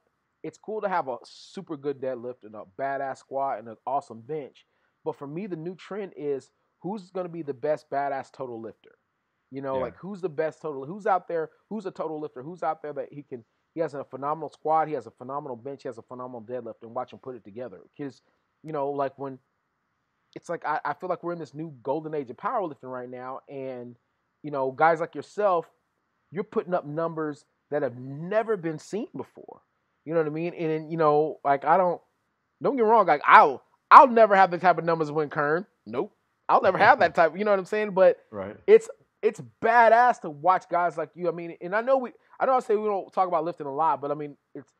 it's cool to have a super good deadlift and a badass squat and an awesome bench. But for me, the new trend is who's going to be the best badass total lifter. Like who's the best who's out there, who's a total lifter, who's out there that he has a phenomenal squat, he has a phenomenal bench, he has a phenomenal deadlift, and watch him put it together. Because, like when it's like I feel like we're in this new golden age of powerlifting right now, and guys like yourself, you're putting up numbers that have never been seen before. You know what I mean? And like don't get me wrong, like I'll never have the type of numbers win Kern. Nope. I'll never have that type, you know what I'm saying? But right. It's badass to watch guys like you. I mean, and I know I say we don't talk about lifting a lot, but I mean, it's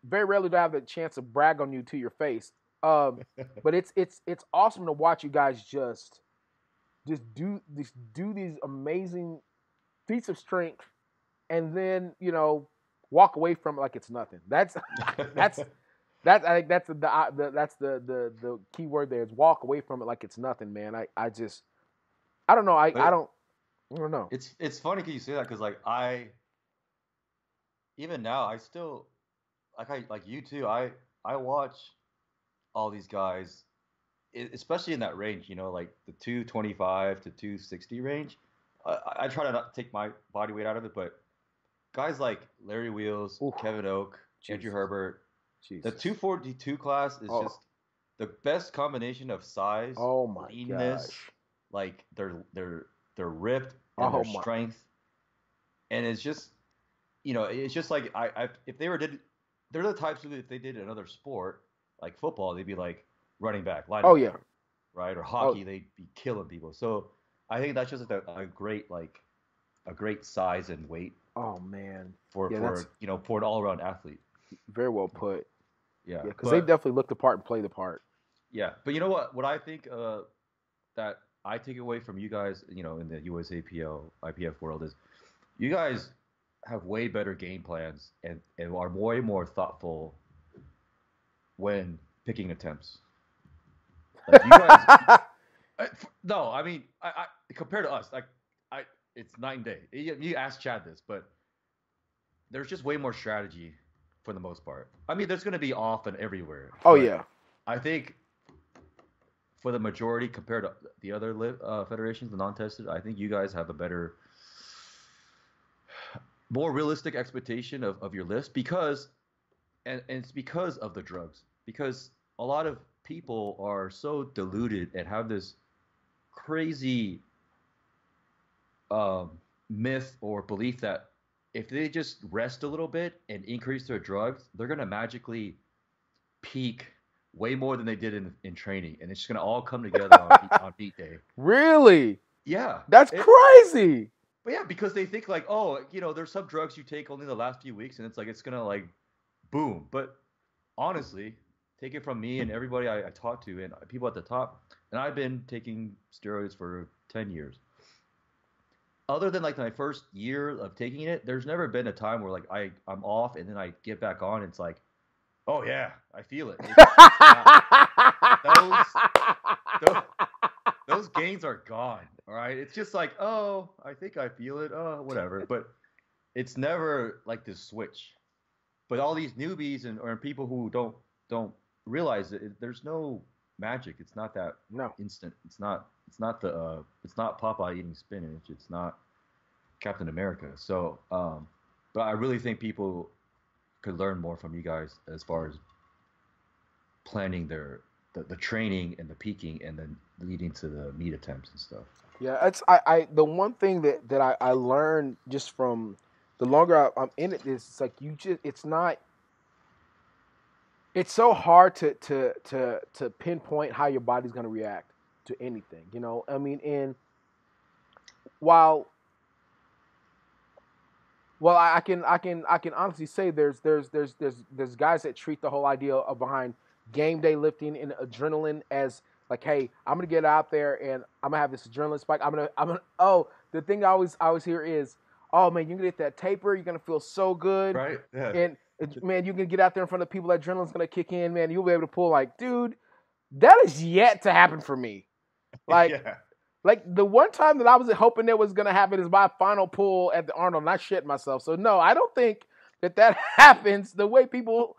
very rarely to have the chance to brag on you to your face. But it's awesome to watch you guys just do these amazing feats of strength, and then walk away from it like it's nothing. I think that's the key word there is walk away from it like it's nothing, man. I don't know. I don't know. It's funny because you say that, because like even now I still like you too. I watch all these guys, especially in that range. Like the 225 to 260 range. I try to not take my body weight out of it, but guys like Larry Wheels, Kevin Oak, Andrew Herbert, the 242 class is just the best combination of size, leanness, like they're ripped and their strength, and it's just it's just like if they they're the types who, if they did another sport like football, they'd be like running back, linebacker, right, or hockey, they'd be killing people. So I think that's just a great size and weight. Oh man, for an all around athlete. Very well put. Yeah, because they definitely look the part and play the part. Yeah, but you know what I think that I take away from you guys, in the USAPL, IPF world is you guys have way better game plans and are way more thoughtful when picking attempts. Like you guys, no, I mean, I compared to us, it's night and day. You ask Chad this, but there's just way more strategy for the most part. I mean, there's going to be off and everywhere. Oh yeah, I think for the majority compared to the other federations, the non-tested, I think you guys have a better, more realistic expectation of your lifts because, and it's because of the drugs. Because a lot of people are so deluded and have this crazy myth or belief that if they just rest a little bit and increase their drugs, they're going to magically peak way more than they did in training, and it's just going to all come together on beat day. Really? Yeah. That's crazy. But yeah, because they think like, there's some drugs you take only the last few weeks, and it's like it's going to like boom. But honestly, take it from me and everybody I talk to and people at the top, and I've been taking steroids for 10 years. Other than like my first year of taking it, there's never been a time where like I'm off and then I get back on. And it's like, oh yeah, I feel it. Those gains are gone. All right, it's just like, oh, I think I feel it. Oh, whatever. But it's never like this switch. But all these newbies or people who don't realize it, there's no magic. It's not that instant. It's not Popeye eating spinach. It's not Captain America. So, but I really think people could learn more from you guys as far as planning their the training and the peaking and then leading to the meet attempts and stuff. Yeah, it's I the one thing that I learned just from the longer I'm in it is it's like it's so hard to pinpoint how your body's going to react to anything, you know. I mean, and while I can honestly say there's guys that treat the whole idea of behind game day lifting and adrenaline as like, hey, I'm gonna get out there and I'm gonna have this adrenaline spike. I'm gonna oh, the thing I always hear is, oh man, you're gonna get that taper, you're gonna feel so good, Right? Yeah. and man, you can get out there in front of people, that adrenaline's gonna kick in, man. You'll be able to pull like, dude, that is yet to happen for me. Like, yeah. like the one time that I was hoping that was gonna happen is my final pull at the Arnold, and I shit myself. So no, I don't think that happens the way people.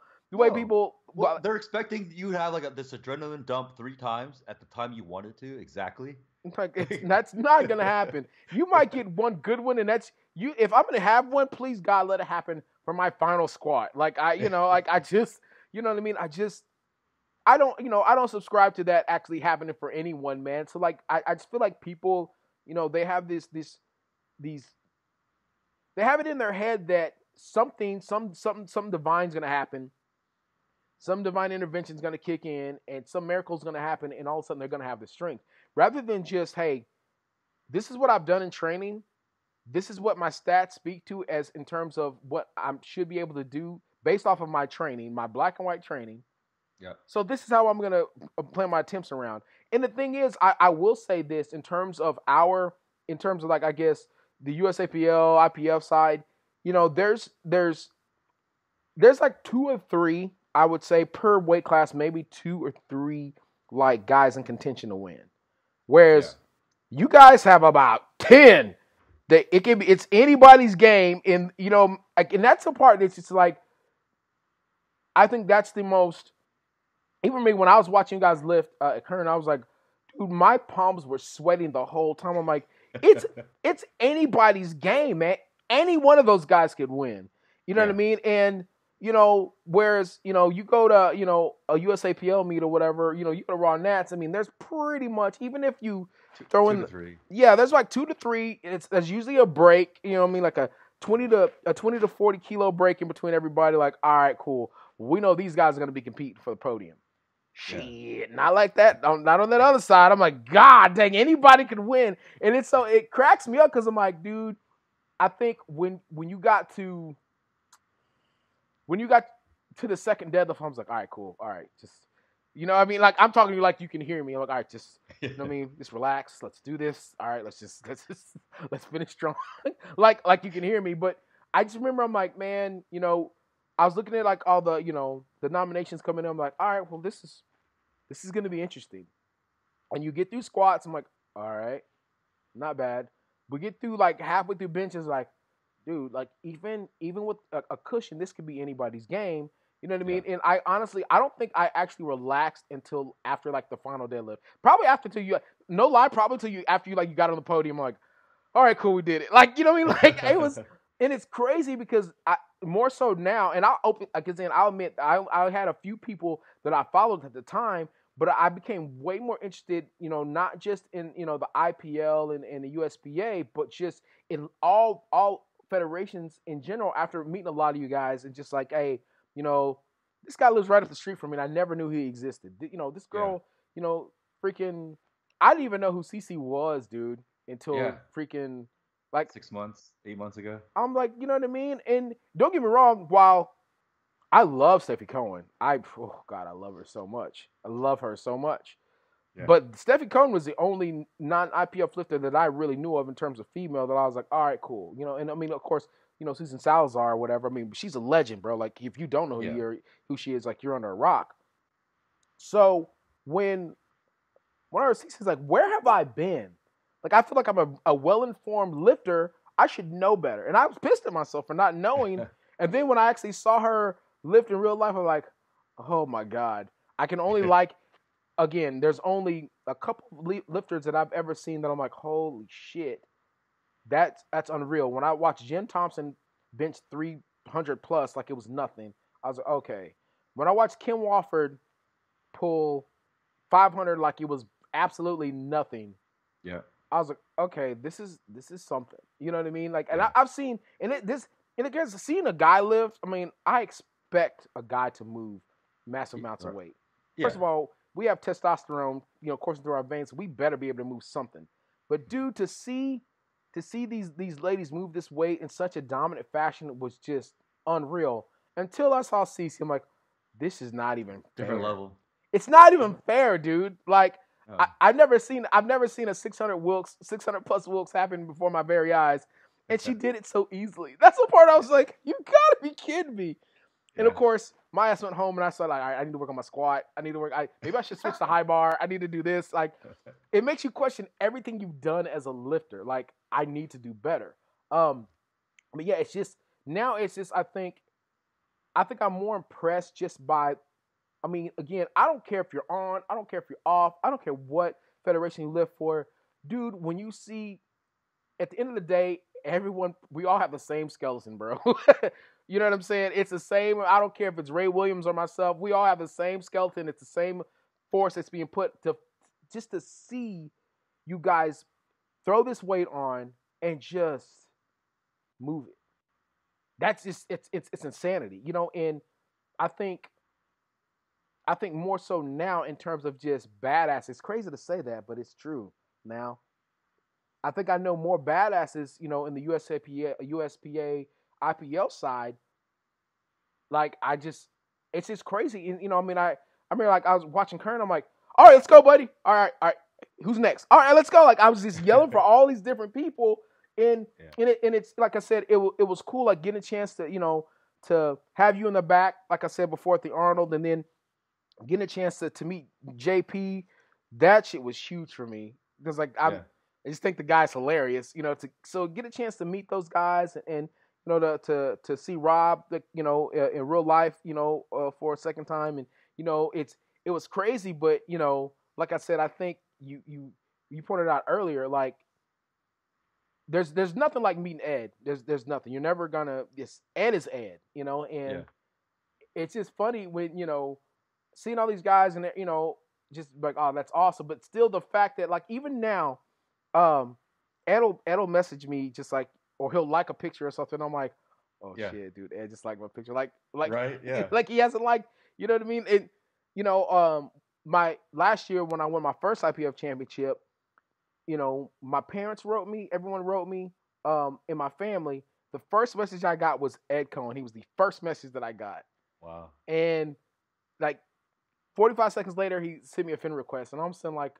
Well, they're expecting you to have like this adrenaline dump 3 times at the time you wanted to exactly. Like that's not gonna happen. You might get one good one, and that's you. If I'm gonna have one, please God, let it happen for my final squat. Like I just, you know what I mean. I don't subscribe to that actually happening for anyone, man. So like, I just feel like people, they have these, they have it in their head that some divine's gonna happen, some divine intervention's gonna kick in, and some miracle's gonna happen, and all of a sudden they're gonna have the strength, rather than just, hey, this is what I've done in training, this is what my stats speak to as in terms of what I should be able to do based off of my training, my black and white training. Yeah. So this is how I'm gonna plan my attempts around. And the thing is, I will say this in terms of like, I guess the USAPL, IPF side, there's like 2 or 3, I would say, per weight class, maybe 2 or 3 like guys in contention to win. Whereas you guys have about 10 that it's anybody's game, and and that's the part that's just like, I think that's the most. Even me, when I was watching you guys lift at Kern, I was like, dude, my palms were sweating the whole time. I'm like, it's anybody's game, man. Any one of those guys could win. You know what I mean? And, whereas, you go to, a USAPL meet or whatever, you go to Raw Nats, I mean, there's pretty much, even if you throw in 2 to 3. Yeah, there's like 2 to 3. There's usually a break, you know what I mean? Like a 20 to 40 kilo break in between everybody. Like, all right, cool. We know these guys are going to be competing for the podium. Shit, not like that. Not on that other side. I'm like, God dang, anybody could win. And it cracks me up because I'm like, dude, I think when you got to the second deadlift, I was like, all right, cool. All right, just, I mean, like, I'm talking to you like you can hear me. I'm like, all right, just, you know what I mean? Just relax. Let's do this. All right, let's finish strong. like you can hear me. But I just remember, I'm like, man, I was looking at like all the, the nominations coming in. I'm like, all right, well, this is going to be interesting. And you get through squats. I'm like, all right, not bad. We get through like halfway through benches, like, dude, like even with a cushion, this could be anybody's game. You know what I mean? And I honestly, I don't think I actually relaxed until after like the final deadlift. Probably after no lie, probably till after you got on the podium, like, all right, cool, we did it. Like, you know what I mean? Like, it was, and it's crazy because more so now, and I'll admit, I had a few people that I followed at the time, but I became way more interested, not just in, the IPL and the USPA, but just in all federations in general after meeting a lot of you guys, and just like, hey, this guy lives right up the street from me, and I never knew he existed. This girl, freaking, I didn't even know who Cece was, dude, until freaking like 6 months, 8 months ago. I'm like, you know what I mean? And don't get me wrong, while I love Steffi Cohen, oh God, I love her so much. I love her so much. Yeah. But Steffi Cohen was the only non-IPF lifter that I really knew of in terms of female that I was like, all right, cool. And I mean, of course, Susan Salazar or whatever. I mean, she's a legend, bro. Like, if you don't know who she is, like, you're under a rock. So when I heard Cece's like, where have I been? Like, I feel like I'm a well-informed lifter. I should know better. And I was pissed at myself for not knowing. And then when I actually saw her lift in real life, I'm like, oh my God. I can only again, there's only a couple of lifters that I've ever seen that I'm like, holy shit. That's unreal. When I watched Jen Thompson bench 300 plus like it was nothing, I was like, okay. When I watched Kim Wofford pull 500 like it was absolutely nothing. Yeah. I was like, okay, this is something. You know what I mean? Like, and Yeah. I've seen, and it gets seeing a guy lift. I mean, I expect a guy to move massive amounts of weight. Yeah. First of all, we have testosterone, coursing through our veins. So we better be able to move something. But dude, to see these ladies move this weight in such a dominant fashion was just unreal. Until I saw Cece, I'm like, this is not even fair. Different level. It's not even fair, dude. Like, I've never seen a 600 plus Wilks happen before my very eyes, and she did it so easily. That's the part I was like, you gotta be kidding me. And of course, my ass went home and I said, like, I need to work on my squat. I need to work. Maybe I should switch to high bar. I need to do this. Like, it makes you question everything you've done as a lifter. Like, I need to do better. But yeah, it's just I think I'm more impressed just by. I mean, again, I don't care if you're on. I don't care if you're off. I don't care what federation you lift for, dude. When you see, at the end of the day, we all have the same skeleton, bro. You know what I'm saying? It's the same. I don't care if it's Ray Williams or myself. We all have the same skeleton. It's the same force that's being put to see you guys throw this weight on and just move it. That's just it's insanity, And I think more so now in terms of just badass. It's crazy to say that, but it's true now. I think I know more badasses, in the USPA, IPL side. Like, it's just crazy. And, I mean, like, I was watching Kern. I'm like, all right, let's go, buddy. All right. Who's next? All right, let's go. Like, I was just yelling for all these different people. And it's, like I said, it was cool, like, getting a chance to, to have you in the back, like I said before, at the Arnold, and then getting a chance to meet JP. That shit was huge for me. Because, like, I just think the guy's hilarious, so get a chance to meet those guys and to see Rob, in real life, for a second time. And, it was crazy, but, like I said, I think you pointed out earlier, like, there's nothing like meeting Ed. There's nothing. You're never gonna, Ed is Ed, and it's just funny when, seeing all these guys and, just like, oh, that's awesome. But still the fact that, like, even now, Ed'll message me just like, or he'll like a picture or something. I'm like, oh shit, dude, Ed just liked my picture. Like, right, yeah. Like he hasn't liked, you know what I mean? It, my last year when I won my first IPF championship, my parents wrote me, everyone wrote me, in my family. The first message I got was Ed Cohen. He was the first message that I got. Wow. And like 45 seconds later, he sent me a friend request, and I'm saying like,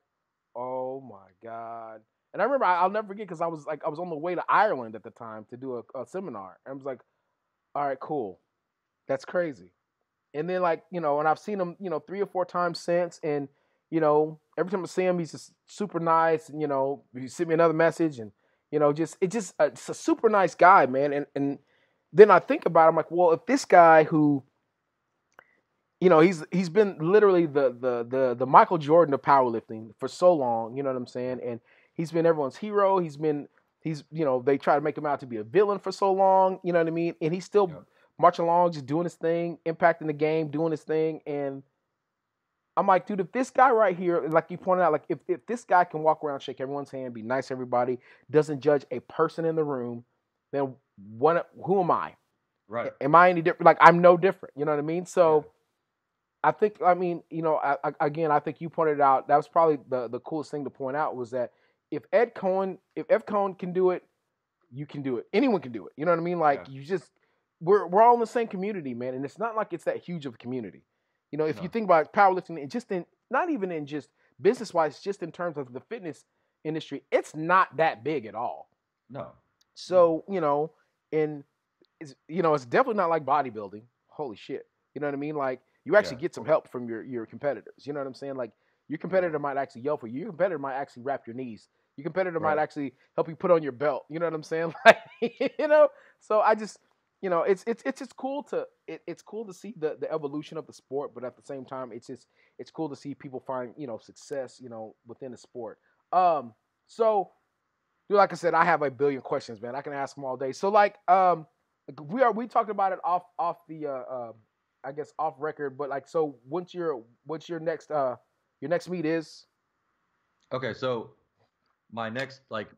oh my God. And I remember, I'll never forget, because I was on the way to Ireland at the time to do a seminar. And I was like, all right, cool. That's crazy. And then, like, and I've seen him, 3 or 4 times since. And, every time I see him, he's just super nice. And, he sent me another message. And, it's a super nice guy, man. And then I think about it, I'm like, well, if this guy who, he's been literally the Michael Jordan of powerlifting for so long, you know what I'm saying? And he's been everyone's hero. He's they try to make him out to be a villain for so long, you know what I mean? And he's still marching along, just doing his thing, impacting the game, doing his thing. And I'm like, dude, if this guy right here, like you pointed out, like if this guy can walk around, shake everyone's hand, be nice to everybody, doesn't judge a person in the room, then who am I? Right. Am I any different? Like, I'm no different. You know what I mean? So I think, I think you pointed out, that was probably the coolest thing to point out, was that if Ed Cohen can do it, you can do it. Anyone can do it. You know what I mean? Like, we're all in the same community, man. And it's not like it's that huge of a community. If you think about powerlifting, and just not even in just business-wise, just in terms of the fitness industry, it's not that big at all. No. So, and it's definitely not like bodybuilding. Holy shit. You know what I mean? Like, you actually get some help from your competitors. You know what I'm saying? Like, your competitor might actually yell for you. Your competitor might actually wrap your knees. Your competitor might actually help you put on your belt. You know what I'm saying? Like, so I just, it's just cool it's cool to see the evolution of the sport, but at the same time, it's cool to see people find, success, within the sport. So, dude, like I said, I have a billion questions, man. I can ask them all day. So, like, we talked about it off the I guess off record, but like, so what's your next Your next meet is? Okay, so my next like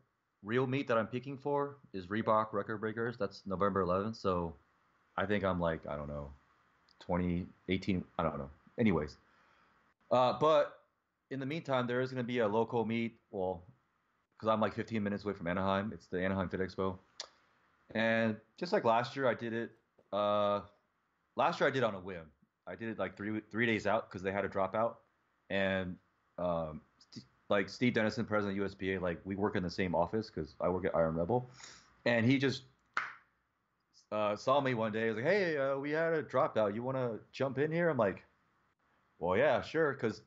real meet that I'm picking for is Reebok Record Breakers. That's November 11th. So I think I'm like, I don't know, 2018. I don't know. Anyways, but in the meantime, there is going to be a local meet. Well, because I'm like 15 minutes away from Anaheim. It's the Anaheim Fit Expo. And just like last year, I did it. Last year I did on a whim. I did it like three days out because they had a dropout, and um, like Steve Dennison, president of USPA, like we work in the same office because I work at Iron Rebel, and he just saw me one day. He was like, "Hey, we had a dropout. You want to jump in here?" I'm like, "Well, yeah, sure," because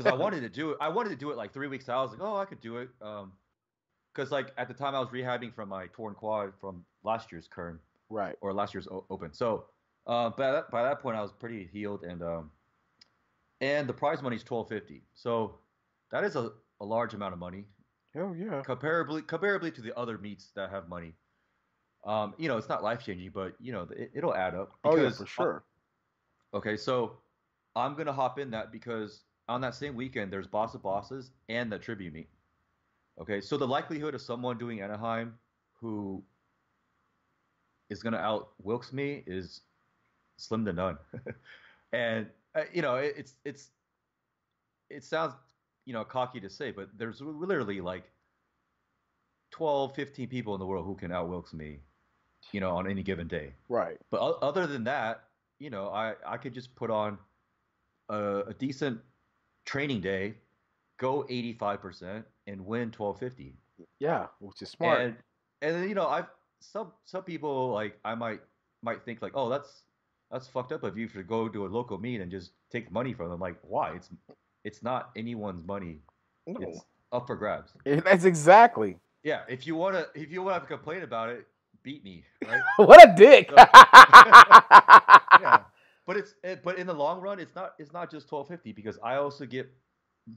I wanted to do it. I wanted to do it like 3 weeks out. I was like, "Oh, I could do it." Because like at the time I was rehabbing from my torn quad from last year's Kern, Right. or last year's Open. So by that point I was pretty healed, and the prize money is 1250. So that is a large amount of money. Hell yeah. Comparably to the other meets that have money. It's not life changing, but it'll add up. Oh yeah, for sure. Okay, so I'm gonna hop in that because on that same weekend there's Boss of Bosses and the tribute meet. Okay, so the likelihood of someone doing Anaheim who is going to out Wilkes me is slim to none. And it sounds cocky to say, but there's literally like 12, 15 people in the world who can out Wilkes me, on any given day. Right. But other than that, I could just put on a decent training day, go 85% and win 1250. Yeah, which is smart. And then I've some people like I might think like, oh, that's fucked up of you to go to a local meet and just take money from them. Like, why? It's not anyone's money. No. It's up for grabs. That's exactly. Yeah, if you wanna have a complaint about it, beat me, right? What a dick. So, yeah, but in the long run, it's not just 1250 because I also get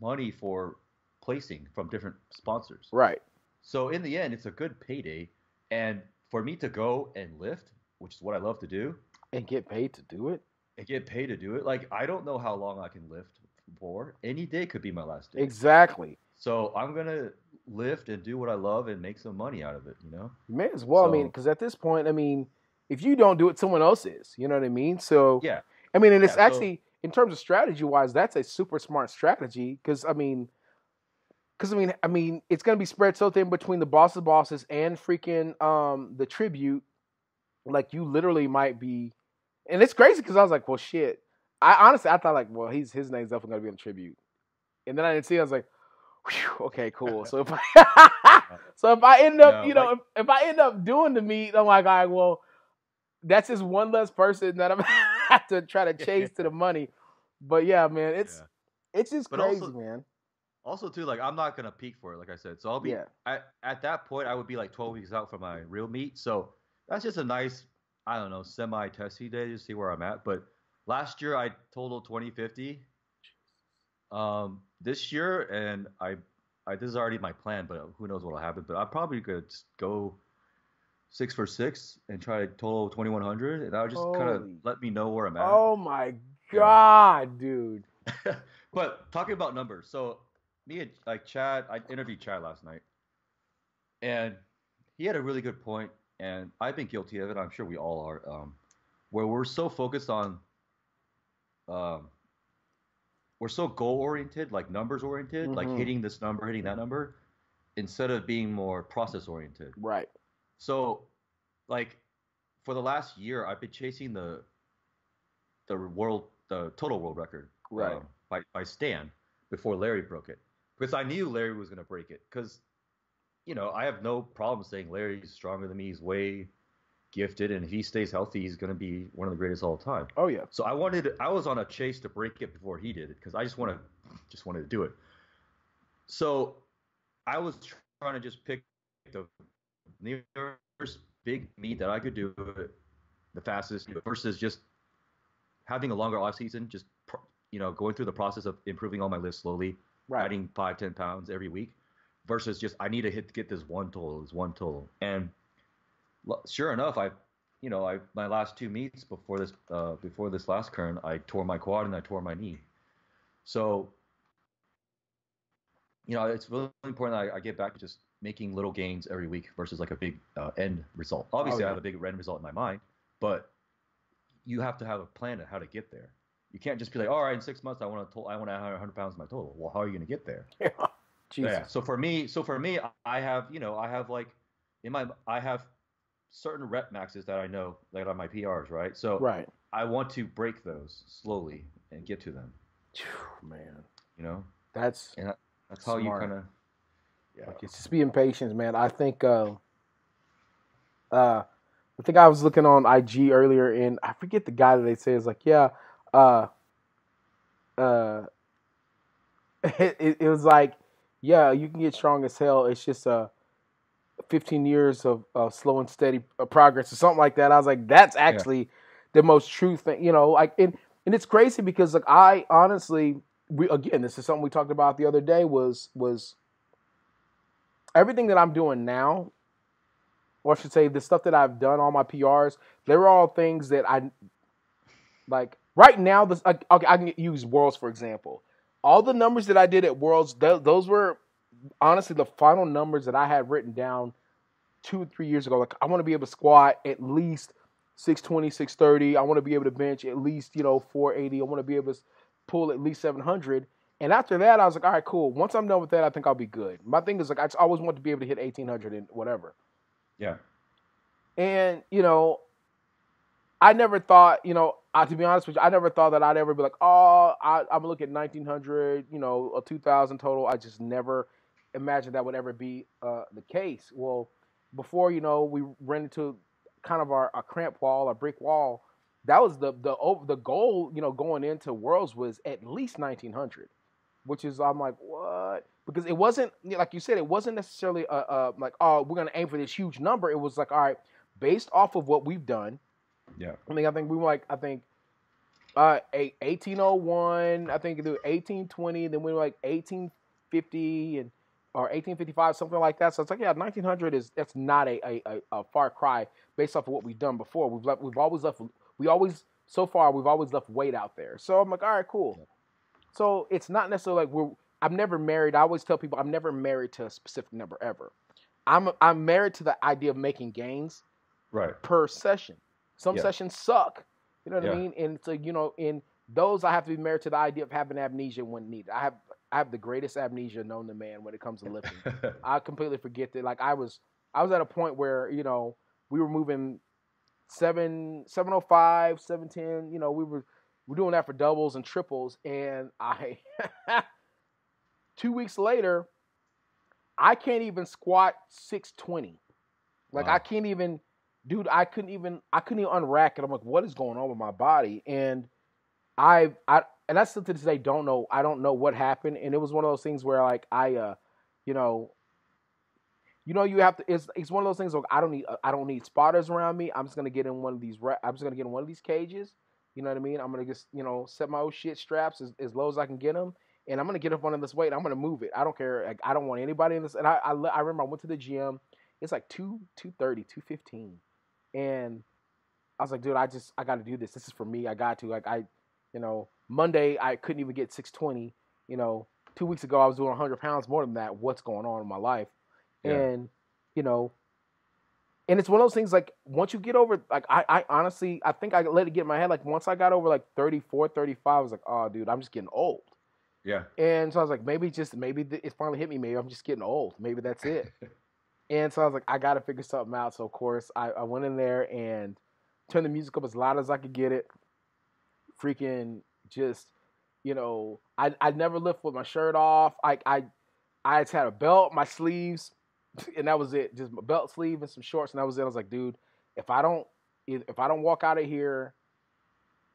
money for placing from different sponsors. Right. So in the end, it's a good payday, and for me to go and lift, which is what I love to do, and get paid to do it. Like I don't know how long I can lift for. Any day could be my last day. Exactly. So I'm gonna lift and do what I love and make some money out of it. You may as well. So, I mean, because at this point, I mean, if you don't do it, someone else is. You know what I mean? So yeah. I mean, and it's actually in terms of strategy wise, that's a super smart strategy because I mean, it's gonna be spread so thin between the bosses and freaking the tribute. Like you literally might be, and it's crazy because I was like, well, shit. I thought like, well, his name's definitely gonna be in the tribute, and then I didn't see it. I was like, whew, okay, cool. So if I end up, if I end up doing the meet, I'm like, all right, well, that's just one less person that I'm have to try to chase to the money. But yeah, man, it's just crazy, also, man. Also, too, like I'm not gonna peak for it, like I said. So I'll be at that point. I would be like 12 weeks out from my real meet. So that's just a nice, I don't know, semi-testy day to see where I'm at. But last year I totaled 2050. This year, and I this is already my plan, but who knows what'll happen. But I'm probably gonna just go 6 for 6 and try to total 2100, and that'll just kind of let me know where I'm at. Oh my god, dude! But talking about numbers, so me and like Chad, I interviewed Chad last night, and he had a really good point, and I've been guilty of it. I'm sure we all are, where we're so focused on, we're so goal oriented, like numbers oriented, like hitting this number, hitting that number, instead of being more process oriented. Right. So, like, for the last year, I've been chasing the total world record, right, by Stan before Larry broke it, because I knew Larry was gonna break it, because, I have no problem saying Larry's stronger than me. He's way gifted, and if he stays healthy, he's gonna be one of the greatest of all time. Oh yeah. So I was on a chase to break it before he did it, because I just wanted to do it. So I was trying to just pick the nearest big meet that I could do it the fastest versus just having a longer off season, just going through the process of improving all my lifts slowly, adding 5-10 pounds every week, versus just I need to get this one total. And sure enough, my last 2 meets before this last Kern, I tore my quad and I tore my knee. So it's really important that I get back to just making little gains every week versus like a big end result. Obviously, I have a big end result in my mind, but you have to have a plan of how to get there. You can't just be like, all right, in 6 months I want to add 100 pounds to my total. Well, how are you going to get there? Yeah. Jesus. Yeah. So for me, I have like I have certain rep maxes that I know that are my PRs, right? So Right. I want to break those slowly and get to them. Man, That's that's how smart. you kind of Like, it's just being patient, man. I think I was looking on IG earlier, and I forget the guy that they say is like, yeah, uh, it was like, yeah, you can get strong as hell. It's just 15 years of slow and steady progress or something like that. I was like, that's actually the most true thing, like, and it's crazy because like I honestly, this is something we talked about the other day was everything that I'm doing now, or I should say the stuff that I've done, all my PRs, they're all things that I like right now. Okay, I can use Worlds for example. All the numbers that I did at Worlds, those were honestly the final numbers that I had written down 2 or 3 years ago. Like, I want to be able to squat at least 620, 630. I want to be able to bench at least 480. I want to be able to pull at least 700. And after that, I was like, all right, cool. Once I'm done with that, I think I'll be good. My thing is like I just always want to be able to hit 1800 and whatever. Yeah. And I never thought, to be honest with you, I never thought that I'd ever be like, oh, I'm gonna look at 1900, a 2000 total. I just never imagined that would ever be the case. Well, before we ran into kind of our cramp wall, a brick wall. That was the goal, going into Worlds was at least 1900, which is I'm like, what? Because it wasn't like you said, it wasn't necessarily like, oh, we're gonna aim for this huge number. It was like, all right, based off of what we've done. Yeah. I think we were like 1801. I think 1820. Then we were like 1850 or 1855, something like that. So it's like, yeah, 1900 that's not a far cry based off of what we've done before. We've always left weight out there. So I'm like, all right, cool. Yeah. So it's not necessarily like I'm never married. I always tell people I'm never married to a specific number ever. I'm married to the idea of making gains per session. Some sessions suck. You know what I mean? And so, in those, I have to be married to the idea of having amnesia when needed. I have the greatest amnesia known to man when it comes to lifting. I completely forget that. Like I was at a point where, we were moving 705, 710, we're doing that for doubles and triples. And 2 weeks later, I can't even squat 620. Like wow. I can't even, dude, I couldn't even unrack it. I'm like, what is going on with my body? And and I still to this day don't know. I don't know what happened. And it was one of those things where like you have to. It's one of those things where I don't need spotters around me. I'm just gonna get in one of these. I'm just gonna get in one of these cages. You know what I mean? I'm gonna just set my old shit straps as low as I can get them, and I'm gonna get up on this weight. I'm gonna move it. I don't care. Like, I don't want anybody in this. And I remember I went to the gym. It's like 230, 215, and I was like, dude, I got to do this. This is for me. I got to. Like Monday I couldn't even get 620. 2 weeks ago I was doing 100 pounds more than that. What's going on in my life? Yeah. And and it's one of those things like once you get over, like I honestly, I think I let it get in my head. Like once I got over like 34, 35, I was like, oh dude, I'm just getting old. Yeah. And so I was like, maybe it finally hit me. Maybe I'm just getting old. Maybe that's it. And so I was like, I got to figure something out. So of course I went in there and turned the music up as loud as I could get it. Freaking just, I never lift with my shirt off. I just had a belt, my sleeves, and that was it. Just my belt sleeve and some shorts, and that was it. I was like, dude, if I don't walk out of here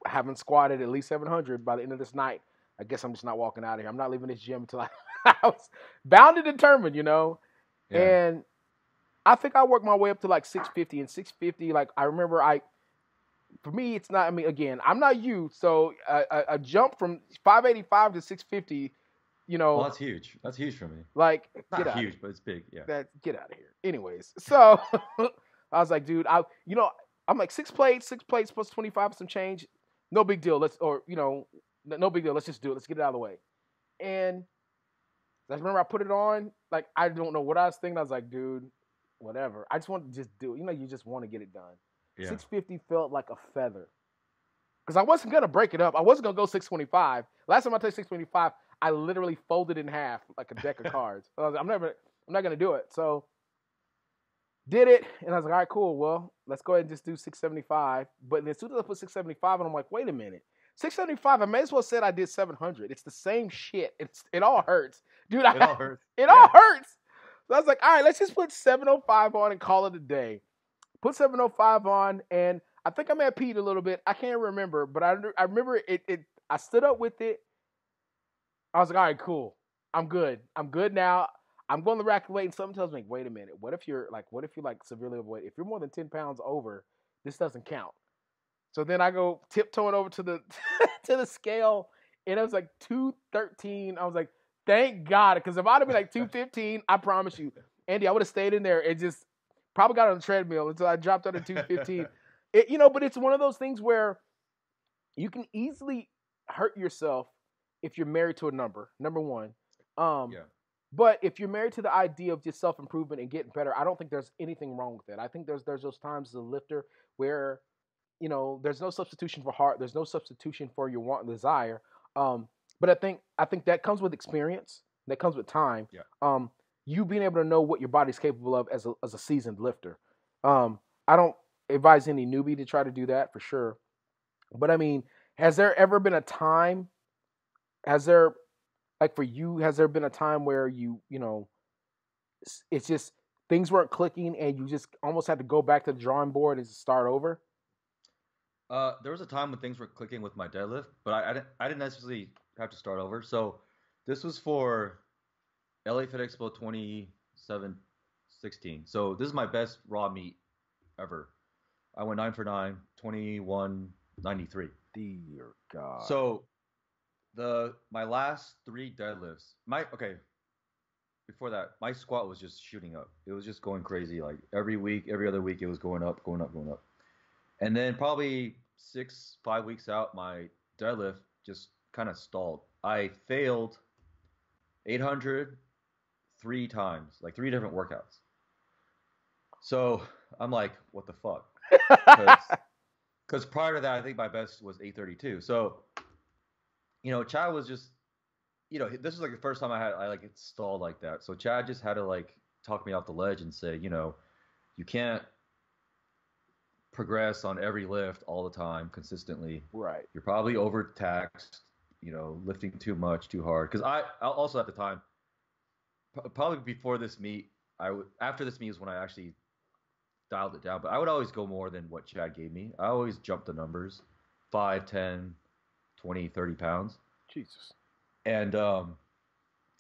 having squatted at least 700 by the end of this night, I guess I'm just not walking out of here. I'm not leaving this gym until I was bound and determined, Yeah. And I think I worked my way up to like 650 and 650. Like I remember for me, it's not, again, I'm not you. So a jump from 585 to 650, Well, that's huge. That's huge for me. Like, not huge, but it's big. Yeah. Get out of here. Anyways, so I was like, dude, I'm like 6 plates plus 25 some change. No big deal. No big deal. Let's just do it. Let's get it out of the way. And I remember I put it on. Like, I don't know what I was thinking. I was like, dude, whatever. I just want to just do it. You know, you just want to get it done. Yeah. 650 felt like a feather. Because I wasn't going to break it up. I wasn't going to go 625. Last time I touched 625, I literally folded in half like a deck of cards. I was like, I'm not going to do it. So, did it. And I was like, all right, cool. Well, let's go ahead and just do 675. But as soon as I put 675, and I'm like, wait a minute. 675, I may as well said I did 700. It's the same shit. It all hurts. Dude, it all hurts. It all hurts. So I was like, all right, let's just put 705 on and call it a day. Put 705 on, and I think I may have peed a little bit. I can't remember, but I remember it. I stood up with it. I was like, all right, cool. I'm good. I'm good now. I'm going to rack the weight, and something tells me, wait a minute. What if you're severely overweight? If you're more than 10 pounds over, this doesn't count. So then I go tiptoeing over to the to the scale, and it was like 213. I was like, thank God, because if I'd have been like 215, I promise you, Andy, I would have stayed in there and just probably got on the treadmill until I dropped under 215. But it's one of those things where you can easily hurt yourself if you're married to a number one. But if you're married to the idea of just self-improvement and getting better, I don't think there's anything wrong with it. I think there's those times as a lifter where, you know, there's no substitution for heart. There's no substitution for your want and desire. But I think that comes with experience. That comes with time. Yeah. You being able to know what your body's capable of as a seasoned lifter. I don't advise any newbie to try to do that for sure. But I mean, has there ever been a time? Like for you, has there been a time where you know, it's just things weren't clicking and you just almost had to go back to the drawing board and start over? There was a time when things were clicking with my deadlift, but I didn't necessarily have to start over. So this was for LA Fit Expo 2016. So this is my best raw meet ever. I went 9 for 9, 2193. Dear God. So my last 3 deadlifts, before that, my squat was just shooting up. It was just going crazy. Like every week, every other week, it was going up. And then probably 5 weeks out, my deadlift just kind of stalled. I failed 800 3 times, like 3 different workouts. So I'm like, what the fuck? Because prior to that, I think my best was 832. So, you know, Chad was just, you know, this was like the first time I like it stalled like that. So Chad just had to like talk me off the ledge and say, you know, you can't progress on every lift all the time consistently. Right. You're probably overtaxed, you know, lifting too much, too hard. Because I also at the time, probably before this meet, after this meet is when I actually dialed it down. But I would always go more than what Chad gave me. I always jumped the numbers, 5, 10, 20, 30 pounds. Jesus. And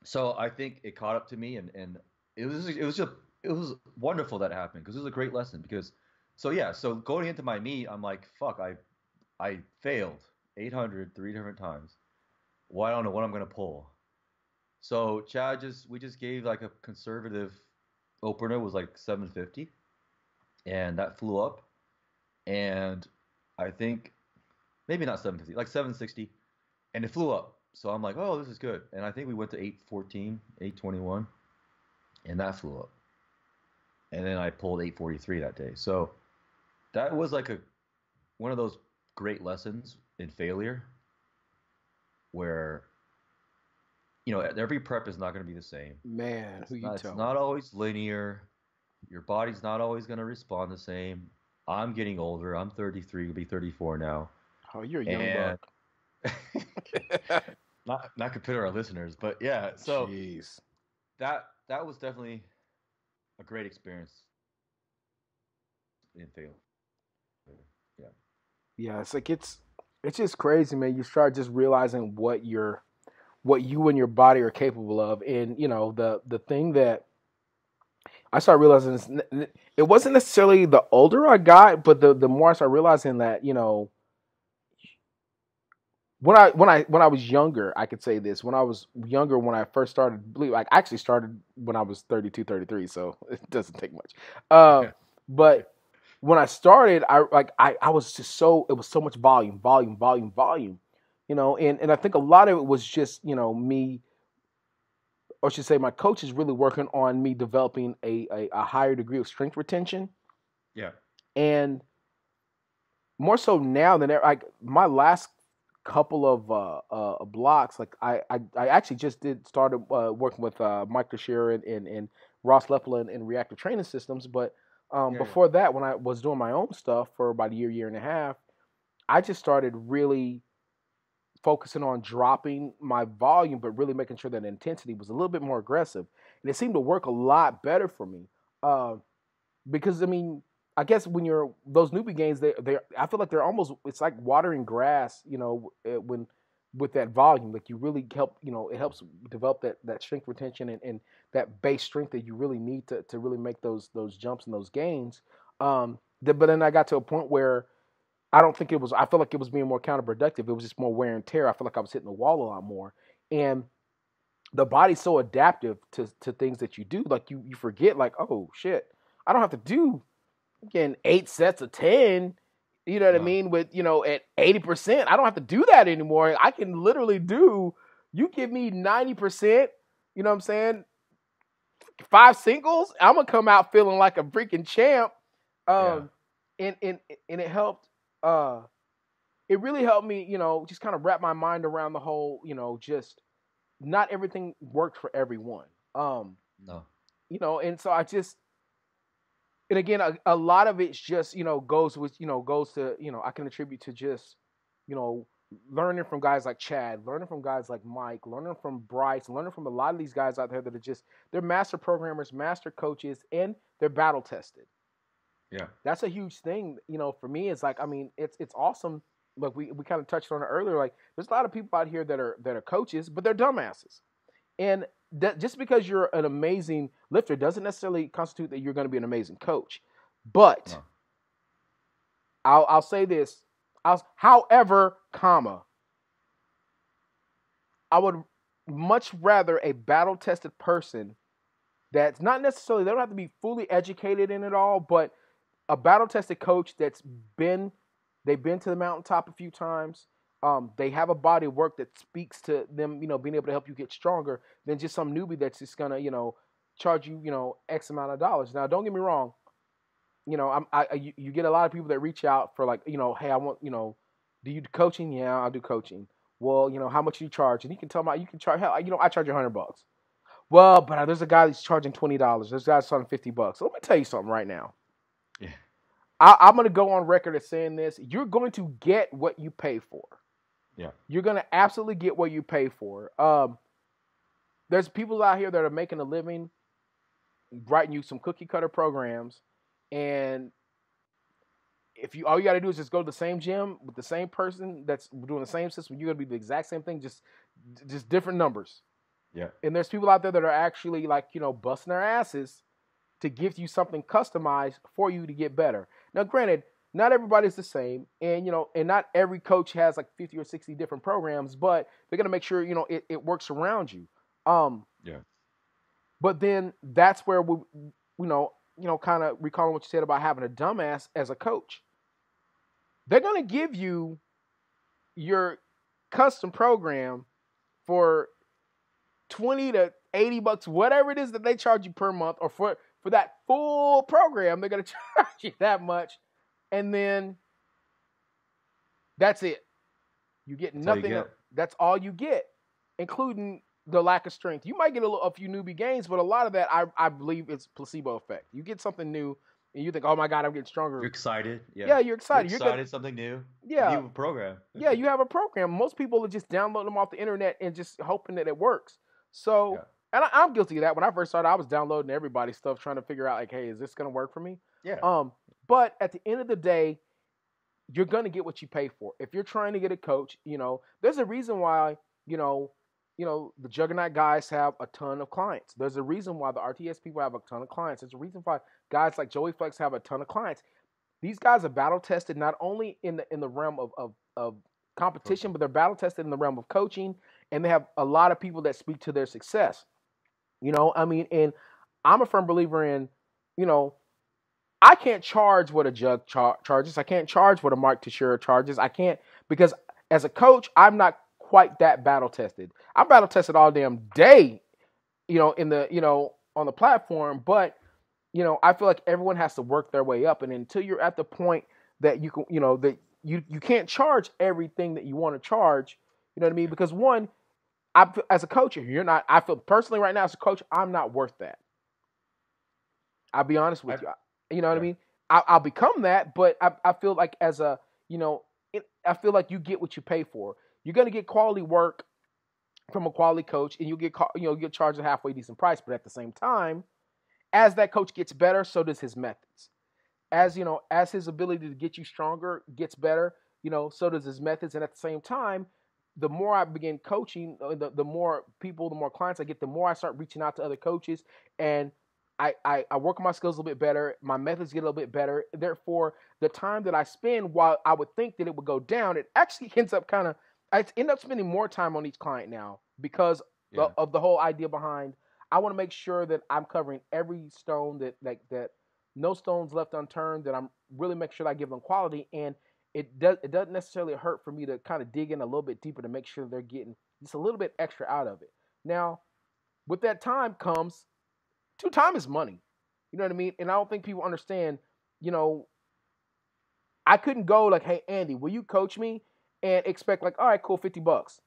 so I think it caught up to me, and it was wonderful that happened, because it was a great lesson. Because so going into my meet, I'm like, fuck, I failed 800 3 different times. Well, I don't know what I'm gonna pull. So Chad we just gave like a conservative opener, was like 750, and that flew up, and I think maybe not 750, like 760, and it flew up. So I'm like, oh, this is good. And I think we went to 814, 821, and that flew up. And then I pulled 843 that day. So that was like one of those great lessons in failure, where, you know, every prep is not going to be the same. Man, it's not always linear. Your body's not always going to respond the same. I'm getting older. I'm 33, gonna be 34 now. Oh, you're a young buck. Not compared to our listeners, but yeah. So jeez. That was definitely a great experience in failure. Yeah. Yeah, it's like it's just crazy, man. You start just realizing what you and your body are capable of, and you know the thing that I started realizing is it wasn't necessarily the older I got, but the more I started realizing that, you know, when I was younger, I could say this. When I was younger, when I first started, I actually started when I was 32, 33, so it doesn't take much. But when I started, I was just it was so much volume, you know, and I think a lot of it was just, you know, me or I should say, my coach is really working on me developing a higher degree of strength retention. Yeah. And more so now than ever, like my last couple of blocks, like I actually just started working with Mike Teixeira and Ross Lepela in reactive training systems. But before that, when I was doing my own stuff for about a year and a half, I just started really focusing on dropping my volume, but really making sure that the intensity was a little bit more aggressive. And it seemed to work a lot better for me. Because, I mean, I guess when you're those newbie games, I feel like they're almost, it's like watering grass, when with that volume. Like you really help, it helps develop that strength retention and that base strength that you really need to really make those jumps and those gains. But then I got to a point where I feel like it was being more counterproductive. It was just more wear and tear. I feel like I was hitting the wall a lot more. And the body's so adaptive to things that you do. Like you forget, like, oh shit, I don't have to do again 8 sets of 10. You know what I mean? With at 80%, I don't have to do that anymore. I can literally you give me 90, you know what I'm saying? 5 singles, I'm gonna come out feeling like a freaking champ. And it helped. It really helped me, just kind of wrap my mind around the whole, just not everything worked for everyone. No. And so and again, a lot of it's just, goes to, I can attribute to just, learning from guys like Chad, learning from guys like Mike, learning from Bryce, learning from a lot of these guys out there that are they're master programmers, master coaches, and they're battle tested. Yeah. That's a huge thing, for me. It's like, I mean, it's awesome. Like we kind of touched on it earlier. Like there's a lot of people out here that are coaches, but they're dumbasses. And that just because you're an amazing lifter doesn't necessarily constitute that you're going to be an amazing coach. But I'll say this. However, I would much rather a battle-tested person that's not necessarily, they don't have to be fully educated in it all, but a battle-tested coach they've been to the mountaintop a few times. They have a body of work that speaks to them, being able to help you get stronger than just some newbie that's just gonna, charge you, X amount of dollars. Now, don't get me wrong. You get a lot of people that reach out for like, hey, I want, do you do coaching? Yeah, I'll do coaching. Well, how much do you charge? And you can tell them, you can charge, hell, I charge $100. Well, but there's a guy that's charging $20. There's a guy that's charging $50. So let me tell you something right now. Yeah. I'm going to go on record as saying this. You're going to get what you pay for. Yeah. You're going to absolutely get what you pay for. There's people out here that are making a living writing you some cookie cutter programs. And if all you got to do is just go to the same gym with the same person that's doing the same system, you're going to be the exact same thing, just different numbers. Yeah. And there's people out there that are actually like, busting their asses to give you something customized for you to get better. Now, granted, not everybody's the same, and and not every coach has like 50 or 60 different programs, but they're gonna make sure it works around you. Yeah. But then that's where we, kind of recalling what you said about having a dumbass as a coach. They're gonna give you your custom program for $20 to $80, whatever it is that they charge you per month, or for that full program, they're gonna charge you that much. And then that's it. You get nothing else. That's all you get, including the lack of strength. You might get a few newbie gains, but a lot of that, I believe, it's placebo effect. You get something new, and you think, oh my God, I'm getting stronger. You're excited. Yeah, you're excited. You're excited, something new. Yeah. You have a program. Yeah, you have a program. Most people are just downloading them off the internet and just hoping that it works. So, and I'm guilty of that. When I first started, I was downloading everybody's stuff, trying to figure out, like, hey, is this going to work for me? Yeah. But at the end of the day, you're going to get what you pay for. If you're trying to get a coach, there's a reason why, the Juggernaut guys have a ton of clients. There's a reason why the RTS people have a ton of clients. There's a reason why guys like Joey Flex have a ton of clients. These guys are battle tested not only in the realm of competition, but they're battle tested in the realm of coaching, and they have a lot of people that speak to their success. And I'm a firm believer in, I can't charge what a Jug charges. I can't charge what a Mark Teixeira charges. I can't, because as a coach, I'm not quite that battle tested. I'm battle tested all damn day, in the, on the platform. But, I feel like everyone has to work their way up. And until you're at the point that you can, that you can't charge everything that you want to charge, you know what I mean? Because one, as a coach, I feel personally right now as a coach, I'm not worth that. I'll be honest with you. You know what I mean? I'll become that, but I feel like as a, I feel like you get what you pay for. You're going to get quality work from a quality coach, and you'll get charged a halfway decent price. But at the same time, as that coach gets better, so does his methods. As his ability to get you stronger gets better, so does his methods. And at the same time, the more I begin coaching, the more people, the more clients I get, the more I start reaching out to other coaches, and I work on my skills a little bit better. My methods get a little bit better. Therefore, the time that I spend, while I would think that it would go down, it actually ends up I end up spending more time on each client now because of the whole idea behind. I want to make sure that I'm covering every stone, that no stones left unturned, that I'm really making sure that I give them quality. And it doesn't necessarily hurt for me to kind of dig in a little bit deeper to make sure they're getting just a little bit extra out of it. Now, with that time comes, time is money. You know what I mean? And I don't think people understand, I couldn't go like, hey, Andy, will you coach me? And expect like, all right, cool, $50.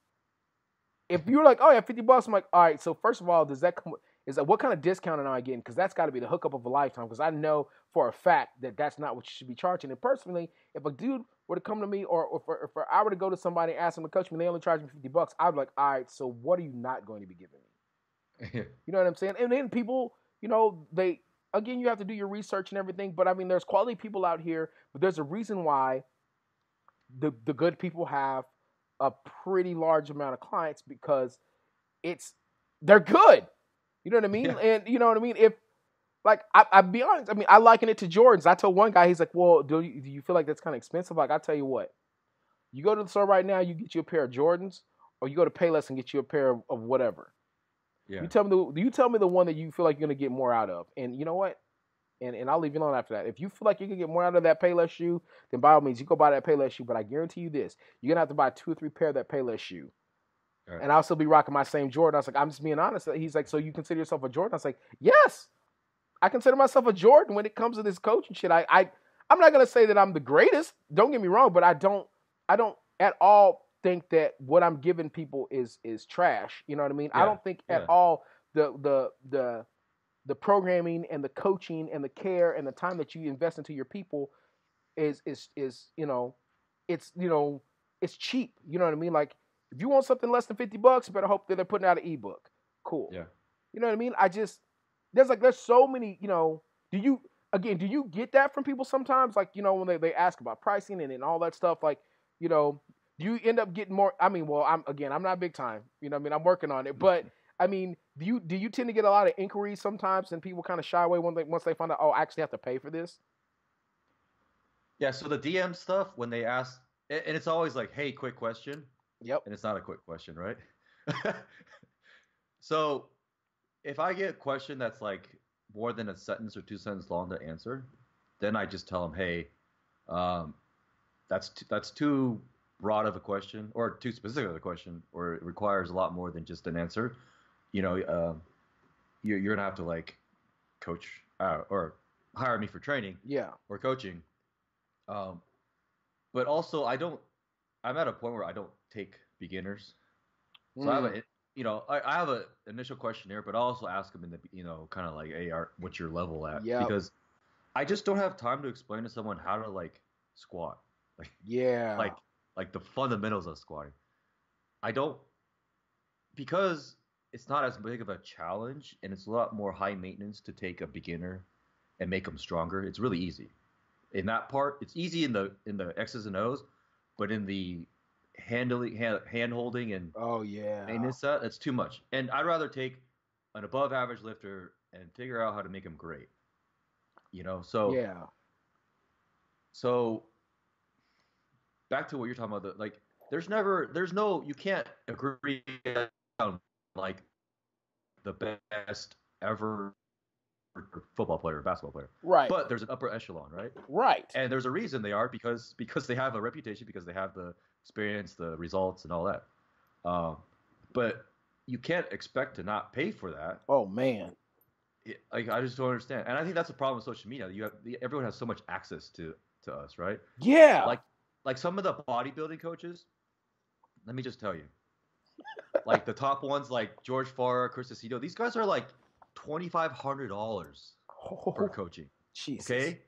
If you're like, oh yeah, $50, I'm like, all right, so first of all, what kind of discount am I getting? Because that's got to be the hookup of a lifetime. Because I know for a fact that that's not what you should be charging. And personally, if a dude were to come to me, or if I were to go to somebody and ask them to coach me, and they only charge me $50, I'd be like, all right, so what are you not going to be giving me? You know what I'm saying? And then people, they, again, you have to do your research and everything. But I mean, there's quality people out here, but there's a reason why the good people have a pretty large amount of clients, because they're good. You know what I mean? Yeah. And you know what I mean? If, like, I'll be honest, I mean, I liken it to Jordans. I told one guy, he's like, well, do you feel like that's kind of expensive? Like, I tell you what, you go to the store right now, you get you a pair of Jordans, or you go to Payless and get you a pair of whatever. Yeah. You tell me the one that you feel like you're going to get more out of. And you know what? And I'll leave you alone after that. If you feel like you can get more out of that Payless shoe, then by all means, you go buy that Payless shoe. But I guarantee you this, you're going to have to buy 2 or 3 pair of that Payless shoe. Right. And I'll still be rocking my same Jordan. I was like, I'm just being honest. He's like, so you consider yourself a Jordan? I was like, yes, I consider myself a Jordan when it comes to this coaching shit. I'm not going to say that I'm the greatest. Don't get me wrong, but I don't at all think that what I'm giving people is trash. You know what I mean? Yeah. I don't think at all the programming and the coaching and the care and the time that you invest into your people is it's cheap. You know what I mean? Like, if you want something less than $50, you better hope that they're putting out an ebook. Cool. Yeah. You know what I mean? There's so many, do you get that from people sometimes? Like, when they ask about pricing and all that stuff, like, do you end up getting more? I mean, well, I'm not big time, I'm working on it, but I mean, do you tend to get a lot of inquiries sometimes, and people kind of shy away once they find out, oh, I actually have to pay for this? Yeah. So the DM stuff, when they ask, and it's always like, hey, quick question. Yep. And it's not a quick question, right? So if I get a question that's like more than a sentence or 2 sentences long to answer, then I just tell them, hey, that's too broad of a question, or too specific of a question, or it requires a lot more than just an answer. You're gonna have to like coach or hire me for training, or coaching. But also I'm at a point where I don't take beginners, so I have a initial questionnaire, but I also ask them in the kind of like, hey, what's your level at? Yeah. Because I just don't have time to explain to someone how to like squat, like the fundamentals of squatting. I don't, because it's not as big of a challenge, and it's a lot more high maintenance to take a beginner and make them stronger. It's really easy. In that part, it's easy in the X's and O's, but in the hand holding and maintenance, that's too much. And I'd rather take an above average lifter and figure out how to make him great. So back to what you're talking about, you can't agree on like the best ever football player, basketball player. Right. But there's an upper echelon, right? Right. And there's a reason they are, because they have a reputation, because they have the experience, the results, and all that. But you can't expect to not pay for that. Oh man. Like I just don't understand, and I think that's the problem with social media. Everyone has so much access to us, right? Yeah. Like some of the bodybuilding coaches. Let me just tell you, like the top ones, like George Farah, Chris Aceto, these guys are like $2,500 per coaching. Jesus. Okay,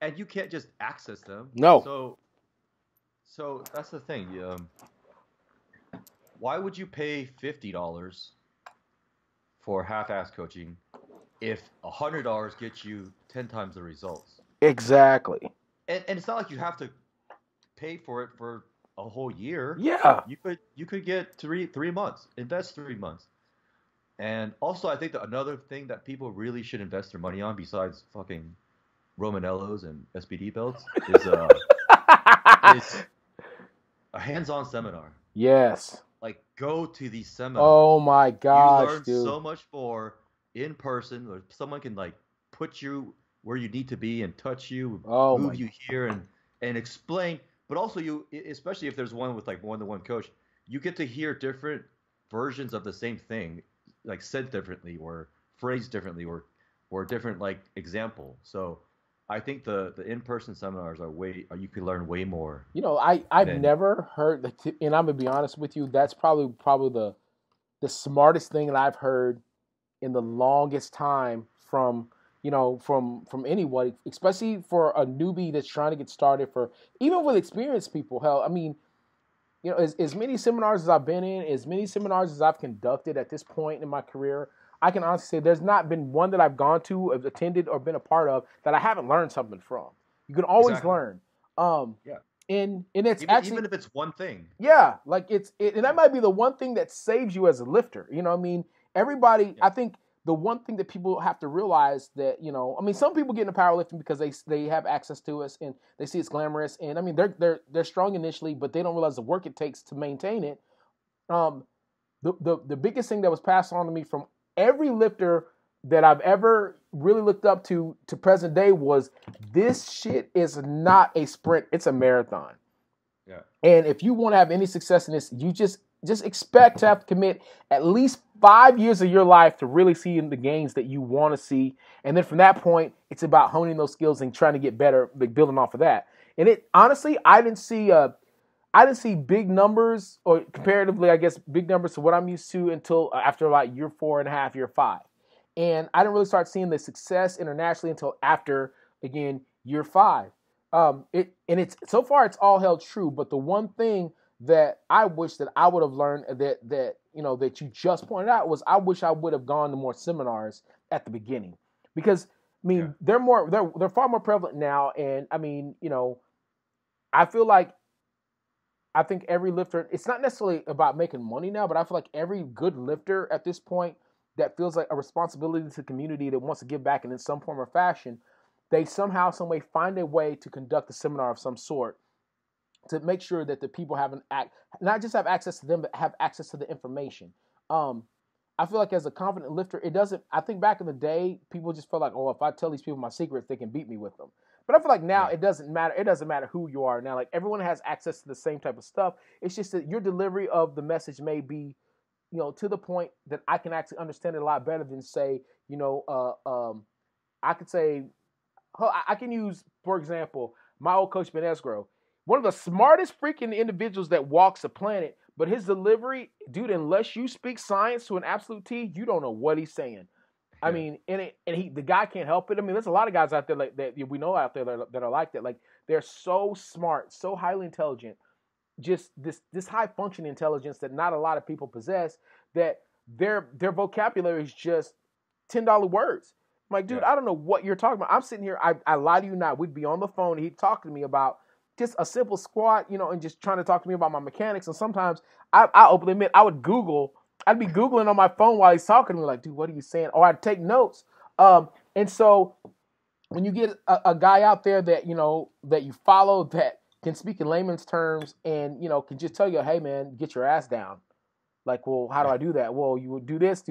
and you can't just access them. No. So that's the thing. Why would you pay $50 for half-ass coaching if $100 gets you 10 times the results? Exactly. And it's not like you have to pay for it for a whole year. Yeah. You could get 3 months. Invest 3 months. And also, I think that another thing that people really should invest their money on, besides fucking Romanellos and SPD belts, is a hands-on seminar. Yes. Like, go to these seminars. Oh my gosh, you learn dude. so much more in person, or someone can like put you where you need to be and touch you, move you here and explain. But also, you, especially if there's one with like one-to-one coach, you get to hear different versions of the same thing, like said differently or phrased differently or different like example. So I think the in-person seminars are you can learn way more. You know, I've never heard and I'm gonna be honest with you, that's probably the smartest thing that I've heard in the longest time from anyone, especially for a newbie that's trying to get started, for even with experienced people. Hell, I mean, you know, as many seminars as I've been in, as many seminars as I've conducted at this point in my career, I can honestly say there's not been one that I've gone to, have attended, or been a part of that I haven't learned something from. You can always learn. Yeah. And it's actually, even if it's one thing. Yeah, like and that might be the one thing that saves you as a lifter. You know what I mean? Everybody, I think the one thing that people have to realize that, you know, I mean, some people get into powerlifting because they have access to us and they see it's glamorous, and I mean they're strong initially, but they don't realize the work it takes to maintain it. The biggest thing that was passed on to me from every lifter that I've ever really looked up to present day was, this shit is not a sprint, it's a marathon. Yeah. And if you want to have any success in this, you just expect to have to commit at least 5 years of your life to really see the gains that you want to see. And then from that point, it's about honing those skills and trying to get better, like building off of that. And it honestly, I didn't see big numbers, or comparatively, I guess, big numbers to what I'm used to until after about year 4.5, year 5. And I didn't really start seeing the success internationally until after, again, year 5. It's so far it's all held true. But the one thing that I wish that I would have learned that you just pointed out was, I wish I would have gone to more seminars at the beginning, because I mean they're far more prevalent now. And I mean, you know, I think every lifter, it's not necessarily about making money now, but I feel like every good lifter at this point that feels like a responsibility to the community, that wants to give back in some form or fashion, they somehow, some way find a way to conduct a seminar of some sort to make sure that the people not just have access to them, but have access to the information. I feel like as a confident lifter, I think back in the day, people just felt like, oh, if I tell these people my secrets, they can beat me with them. But I feel like now it doesn't matter. It doesn't matter who you are now. Like, everyone has access to the same type of stuff. It's just that your delivery of the message may be, you know, to the point that I can actually understand it a lot better than, say, you know, I can use, for example, my old coach, Ben Esgro, one of the smartest freaking individuals that walks the planet, but his delivery, dude, unless you speak science to an absolute T, you don't know what he's saying. I mean, the guy can't help it. I mean, there's a lot of guys out there like that we know out there that are like that. Like, they're so smart, so highly intelligent, just this high functioning intelligence that not a lot of people possess, that their vocabulary is just $10 words. I'm like, dude, I don't know what you're talking about. I'm sitting here, I lie to you not. We'd be on the phone, he'd talk to me about just a simple squat, you know, and just trying to talk to me about my mechanics. And sometimes I openly admit I'd be Googling on my phone while he's talking to me, like, dude, what are you saying? Or I'd take notes. And so when you get a guy out there that, you know, that you follow, that can speak in layman's terms and, you know, can just tell you, hey, man, get your ass down. Like, well, how do I do that? Well, you would do this,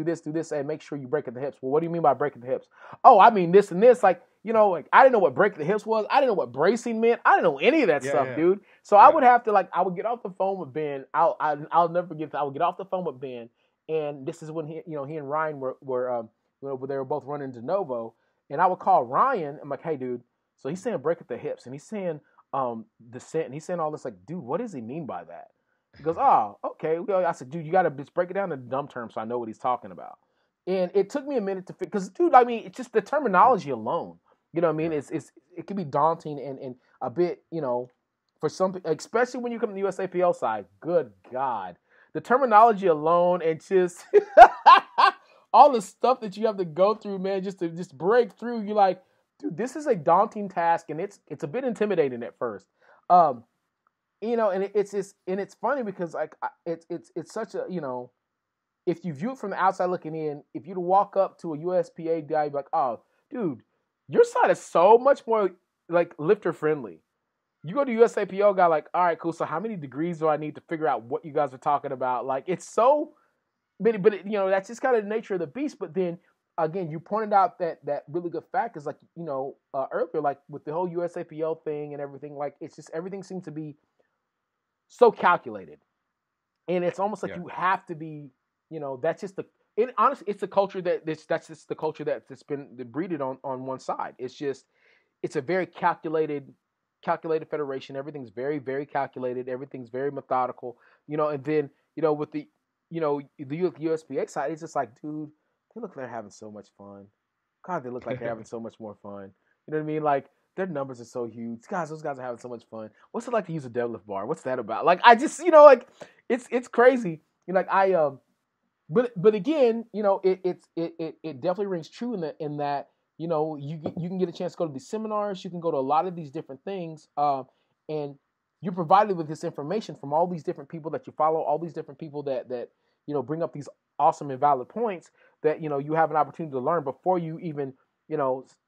and make sure you break at the hips. Well, what do you mean by breaking the hips? Oh, I mean this and this. Like, you know, like, I didn't know what breaking the hips was. I didn't know what bracing meant. I didn't know any of that stuff, dude. So I would have to, like, I would get off the phone with Ben. I'll never forget that. I would get off the phone with Ben, And this is when he and Ryan were they were both running de novo. And I would call Ryan. I'm like, hey, dude. So he's saying break at the hips, and he's saying descent, and he's saying all this. Like, dude, what does he mean by that? He goes, oh, okay. I said, dude, you got to just break it down in dumb terms so I know what he's talking about. And it took me a minute to figure, because, dude, I mean, it's just the terminology alone. You know what I mean? It can be daunting and a bit, for some, especially when you come to the USAPL side. Good God, the terminology alone and just all the stuff that you have to go through, man, just to break through. You're like, dude, this is a daunting task, and it's a bit intimidating at first. And it's funny because like it's such a, if you view it from the outside looking in, if you walk up to a USPA guy, you'd be like, oh, dude, your side is so much more like lifter friendly. You go to USAPL guy, like, all right, cool. So how many degrees do I need to figure out what you guys are talking about? Like, it's so, but that's just kind of the nature of the beast. But then again, you pointed out that really good fact is like, earlier, like with the whole USAPL thing and everything, like it's just everything seems to be so calculated, and it's almost like you have to be, that's just honestly, it's the culture that's just the culture that's been breeded on one side. It's a very calculated federation. Everything's very, very calculated. Everything's very methodical, and then, with the USPA side, it's just like, dude, they look like they're having so much fun. God, they look like they're having so much more fun. You know what I mean? Like, their numbers are so huge. Those guys are having so much fun. What's it like to use a deadlift bar? What's that about? Like, I just, like, it's crazy. But again, it definitely rings true in that you can get a chance to go to these seminars. You can go to a lot of these different things, and you're provided with this information from all these different people that you follow, all these different people that bring up these awesome and valid points that you have an opportunity to learn before you even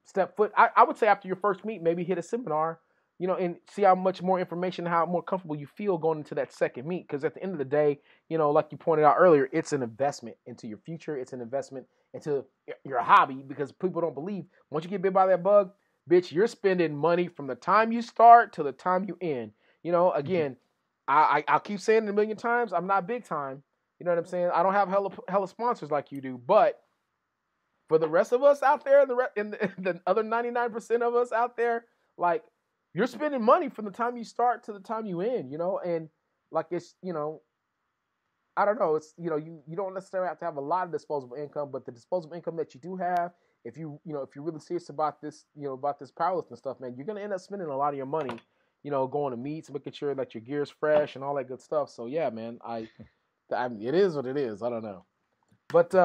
step foot. I would say after your first meet, maybe hit a seminar, and see how much more information, how more comfortable you feel going into that second meet. Because at the end of the day, like you pointed out earlier, it's an investment into your future. It's an investment into your hobby, because people don't believe once you get bit by that bug, bitch, you're spending money from the time you start to the time you end. Again, I'll keep saying it a million times. I'm not big time. You know what I'm saying? I don't have hella sponsors like you do, but for the rest of us out there, the other 99% of us out there, like, you're spending money from the time you start to the time you end, and like it's, I don't know, it's, you don't necessarily have to have a lot of disposable income, but the disposable income that you do have, if you're really serious about this, about this powerlifting stuff, man, you're going to end up spending a lot of your money, going to meets, making sure that your gear's fresh and all that good stuff. So yeah, man, it is what it is. I don't know. But,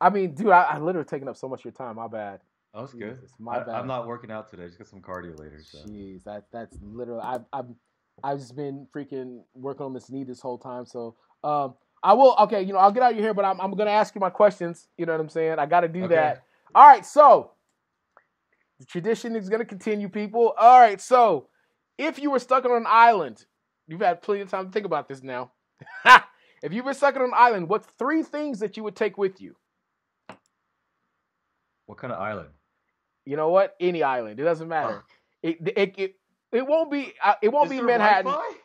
I mean, dude, I literally taken up so much of your time. My bad. That was good. My bad. I'm not working out today. Just get some cardio later. So. Jeez, that's literally. I've just been freaking working on this knee this whole time. So, I will. Okay, I'll get out of your hair, but I'm gonna ask you my questions. You know what I'm saying? I got to do that. All right. So, the tradition is gonna continue, people. All right. So, if you were stuck on an island, you've had plenty of time to think about this now. If you were stuck on an island, what's 3 things that you would take with you? What kind of island? You know what? Any island. It doesn't matter. It won't be Manhattan. Wi-Fi?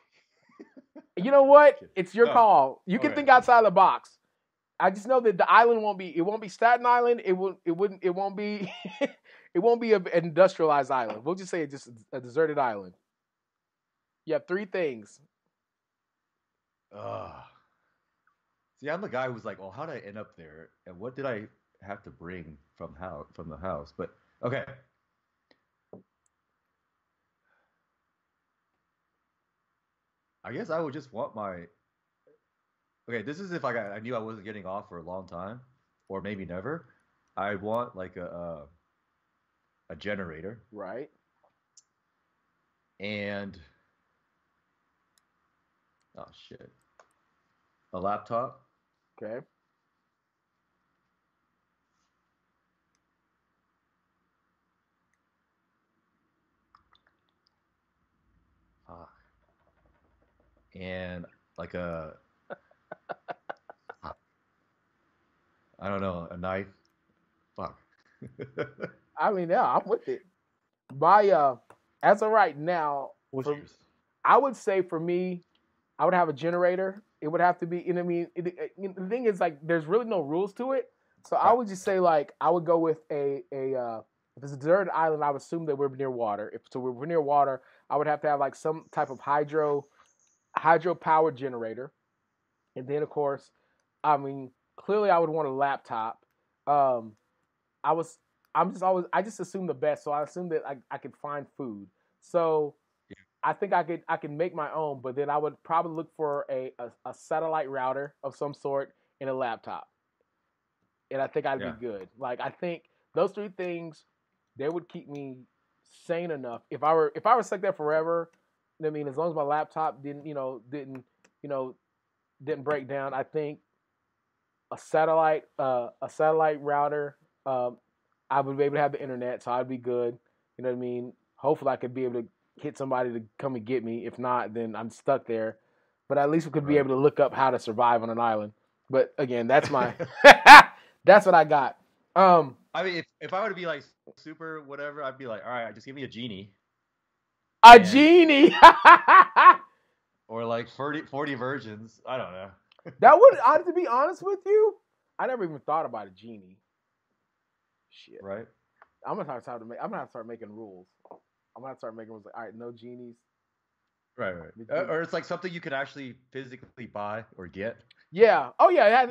You know what? It's your call. You can think outside the box. I just know that the island won't be Staten Island. It won't be it won't be an industrialized island. We'll just say it's just a deserted island. You have 3 things. See, I'm the guy who's like, well, how did I end up there? And what did I have to bring from the house? But okay. I guess I would just want my. Okay, this is if I knew I wasn't getting off for a long time, or maybe never. I want like a generator, right? And oh shit, a laptop. Okay. And like I don't know, a knife. Fuck. I mean, yeah, I'm with it. My as of right now, I would say for me, I would have a generator. It would have to be. And I mean, the thing is, like, there's really no rules to it. So I Right. would just say, like, I would go with if it's a deserted island, I would assume that we're near water. If we're near water, I would have to have like some type of hydro power generator, and then of course, I mean, clearly I would want a laptop. Um, I just assume the best, so I assume that I could find food. So Yeah. I think I can make my own, but then I would probably look for a satellite router of some sort and a laptop, and I think I'd be Yeah. good. Like I think those three things, they would keep me sane enough. If I were stuck there forever, I mean, as long as my laptop you know didn't break down, I think a satellite router. I would be able to have the internet, so I'd be good. You know what I mean? Hopefully, I could be able to hit somebody to come and get me. If not, then I'm stuck there. But at least we could be able to look up how to survive on an island. But again, that's my that's what I got. I mean, if I were to be like super whatever, I'd be like, all right, just give me a genie. A genie. Or like 40 virgins. I don't know. That would, to be honest with you, I never even thought about a genie. Shit. Right. I'm gonna have to start making rules. I'm gonna have to start making rules like, all right, no genies. Right. Or it's like something you could actually physically buy or get. Yeah. Oh yeah.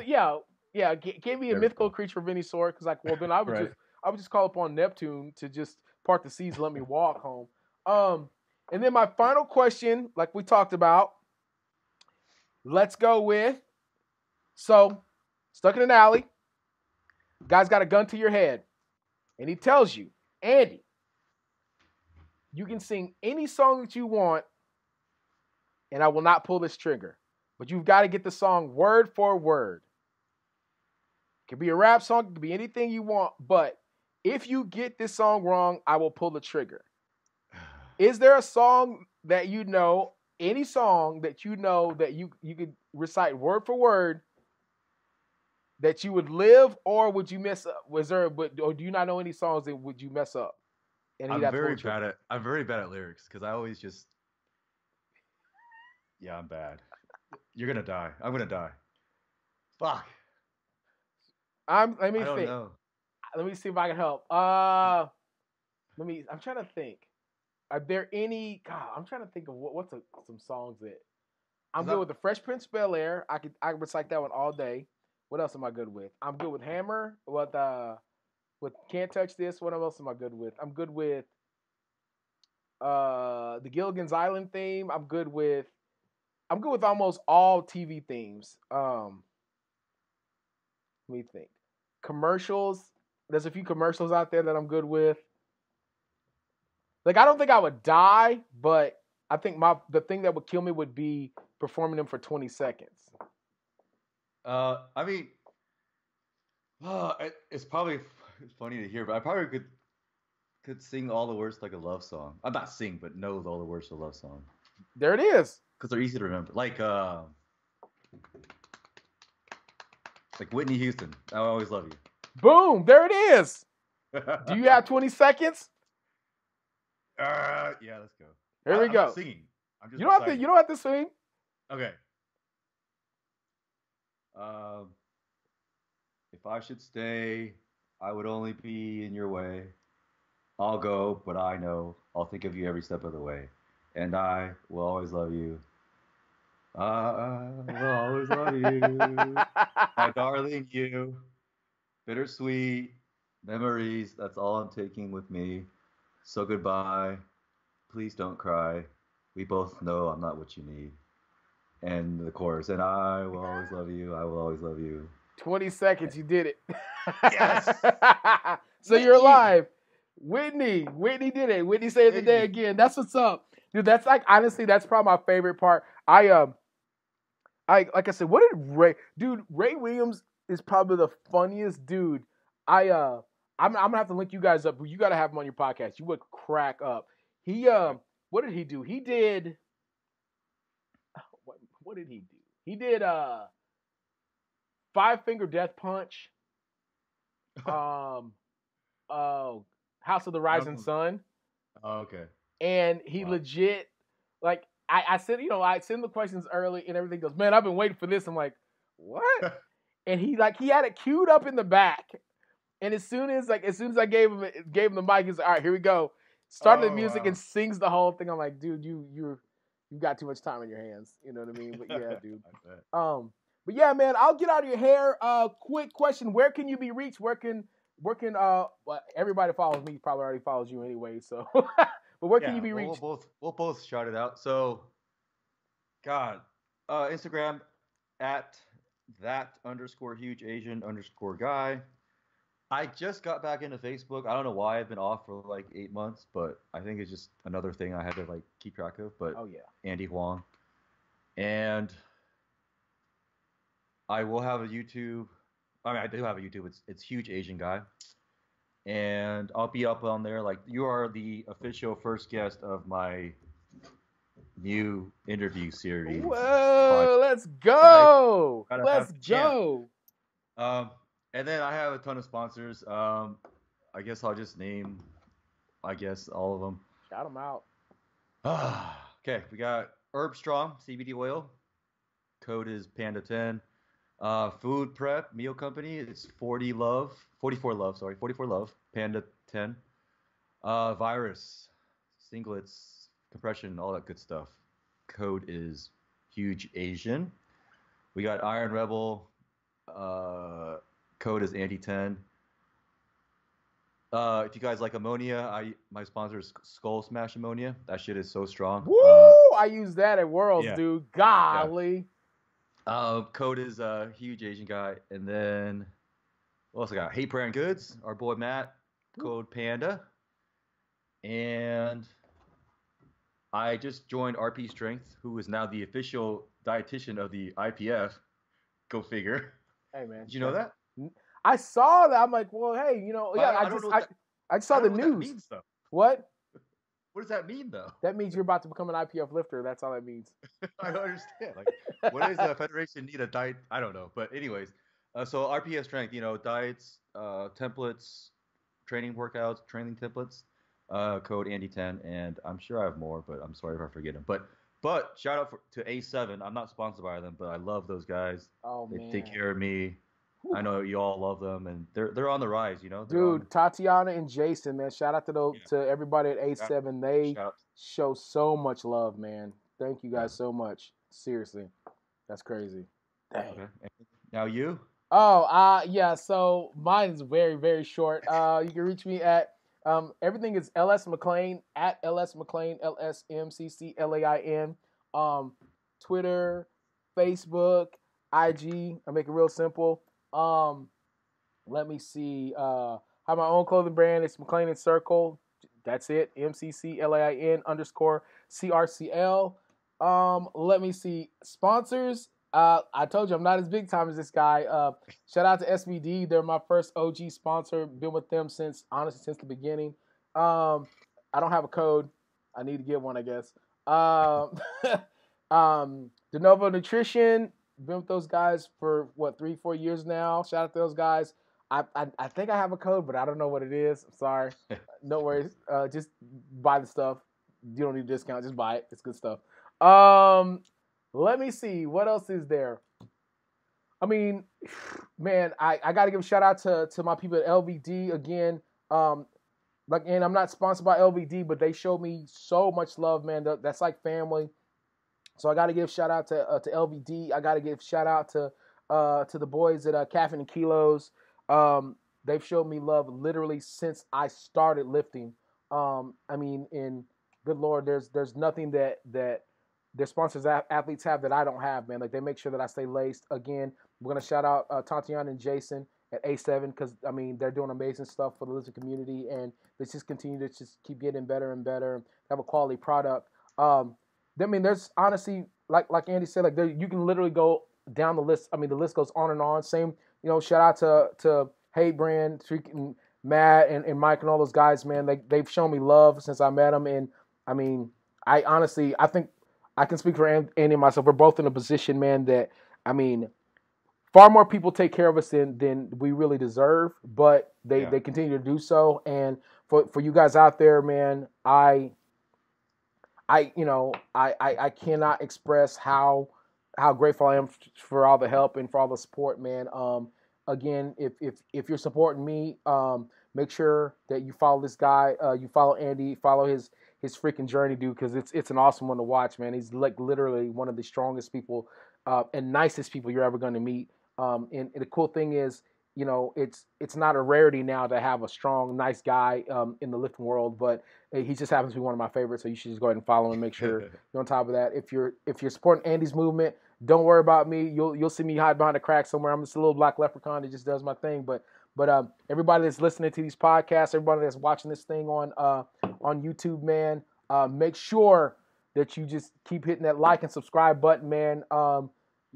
Yeah. Gave me a mythical creature of any sort. Because like, well, then I would just call upon Neptune to just part the seas and let me walk home. And then my final question, like we talked about, let's go with. So, stuck in an alley, guy's got a gun to your head, and he tells you, Andy, you can sing any song that you want, and I will not pull this trigger. But you've got to get the song word for word. It could be a rap song, it could be anything you want, but if you get this song wrong, I will pull the trigger. Is there a song that you know, any song that you know that you could recite word for word that you would live, or would you mess up? Or do you not know any songs that would you mess up? And I'm very bad at lyrics because I always just. Yeah, I'm bad. You're gonna die. I'm gonna die. Fuck. Let me I think. don't know. Let me see if I can help. I'm trying to think. Are there any? God, I'm trying to think of some songs that I'm good with. The Fresh Prince of Bel-Air. I could recite that one all day. What else am I good with? I'm good with Hammer. With Can't Touch This. What else am I good with? I'm good with the Gilligan's Island theme. I'm good with almost all TV themes. Let me think. Commercials. There's a few commercials out there that I'm good with. Like, I don't think I would die, but I think the thing that would kill me would be performing them for 20 seconds. I mean, it's probably funny to hear, but I probably could sing all the words like a love song. I'm not sing, but know all the words to a love song. There it is. Because they're easy to remember. Like Whitney Houston. I always love you. Boom! There it is. Do you have 20 seconds? Yeah, let's go. Here we go. I'm not singing. I'm just you don't have to sing. Okay. If I should stay, I would only be in your way. I'll go, but I know I'll think of you every step of the way. And I will always love you. I will always love you. My darling, you. Bittersweet memories, that's all I'm taking with me. So goodbye. Please don't cry. We both know I'm not what you need. And the chorus, and I will always love you. I will always love you. 20 seconds, you did it. Yes. So you're alive. Whitney did it. Whitney saved the day again. That's what's up. Dude, that's like, honestly, that's probably my favorite part. I like I said, what did Ray Williams is probably the funniest dude. I'm gonna have to link you guys up. You gotta have him on your podcast. You would crack up. What did he do? He did what did he do? He did Five Finger Death Punch. House of the Rising Sun. Oh, okay. And he legit, like, I said, I send the questions early and everything goes, man, I've been waiting for this. I'm like, what? And he had it queued up in the back. And as soon as I gave him the mic, he's like, all right, here we go. Started the music and sings the whole thing. I'm like, dude, you got too much time in your hands. You know what I mean? But yeah, dude. But yeah, man, I'll get out of your hair. Quick question: where can you be reached? Where can well, everybody follows me probably already follows you anyway. So, but where can you be reached? We'll both shout it out. So, Instagram at @that_huge_Asian_guy. I just got back into Facebook. I don't know why I've been off for like 8 months, but I think it's just another thing I had to like keep track of. But Andy Huang, and I will have a YouTube. I mean, I do have a YouTube. It's Huge Asian Guy, and I'll be up on there. Like, you are the official first guest of my new interview series. Whoa, let's go! Let's go! And then I have a ton of sponsors. I guess I'll just name, all of them. Shout them out. Okay, we got Herb Strong CBD oil. Code is Panda10. Food Prep Meal Company. It's 44 Love. Panda10. Virus, singlets, compression, all that good stuff. Code is Huge Asian. We got Iron Rebel. Code is Andy10. If you guys like Ammonia, my sponsor is Skullsmash Ammonia. That shit is so strong. Woo! I use that at Worlds, dude. Golly. Yeah. Code is Huge Asian Guy. And then what else I got? Hate Brand Goods, our boy Matt. Code Panda. And I just joined RP Strength, who is now the official dietitian of the IPF. Go figure. Hey, man. Did you know that? I saw that. I'm like, well, hey, I saw the news. That means, though. What? What does that mean, though? That means you're about to become an IPF lifter. That's all that means. I don't understand. Like, what does the federation need a diet? I don't know. But anyways, so RPS Strength, diets, templates, training workouts, training templates, code Andy10, and I'm sure I have more, but I'm sorry if I forget them. But shout out to A7. I'm not sponsored by them, but I love those guys. Oh, they man. take care of me. I know you all love them, and they're on the rise, Dude, Tatiana and Jason, man, shout out to everybody at A7. They show so much love, man. Thank you guys so much. Seriously, that's crazy. Dang. Okay. Now you? Oh, yeah. So mine is very, very short. You can reach me at everything is LS McClain at LS McClain LSMCCLAIN. Twitter, Facebook, IG. I make it real simple. Let me see. I have my own clothing brand. It's McClain and Circle. That's it. MCCLAIN_CRCL. Let me see. Sponsors. I told you I'm not as big time as this guy. Shout out to SVD. They're my first OG sponsor. Been with them since the beginning. I don't have a code. I need to get one, I guess. De Novo Nutrition. Been with those guys for 3-4 years now. Shout out to those guys. I think I have a code, but I don't know what it is. I'm sorry. No worries. Just buy the stuff. You don't need a discount. Just buy it. It's good stuff. Let me see. What else is there? I mean, man, I got to give a shout out to my people at LVD again. And I'm not sponsored by LVD, but they showed me so much love, man. That's like family. So I got to give shout out to LVD. I got to give shout out to the boys at Caffeine and Kilos. They've showed me love literally since I started lifting. I mean, in good Lord, there's nothing that their sponsors athletes have that I don't have, man. Like, they make sure that I stay laced. Again, we're gonna shout out Tatiana and Jason at A7 because I mean they're doing amazing stuff for the lifting community, and they just continue to just keep getting better and better and have a quality product. I mean, there's honestly, like Andy said, like you can literally go down the list. I mean, the list goes on and on. Same, shout out to Hey Brand, freaking Matt and Mike and all those guys, man. They've shown me love since I met them, and I mean, I think I can speak for Andy and myself. We're both in a position, man, that I mean, far more people take care of us than we really deserve, but they continue to do so. And for you guys out there, man, I I cannot express how grateful I am for all the help and for all the support, man. Again, if you're supporting me, make sure that you follow this guy. You follow Andy. Follow his freaking journey, dude, because it's an awesome one to watch, man. He's like literally one of the strongest people and nicest people you're ever going to meet. And the cool thing is, it's not a rarity now to have a strong, nice guy in the lifting world, but he just happens to be one of my favorites. So you should just go ahead and follow him and make sure you're on top of that. If you're supporting Andy's movement, don't worry about me. You'll see me hide behind a crack somewhere. I'm just a little black leprechaun that just does my thing. But everybody that's listening to these podcasts, everybody that's watching this thing on YouTube, man, make sure that you just keep hitting that like and subscribe button, man.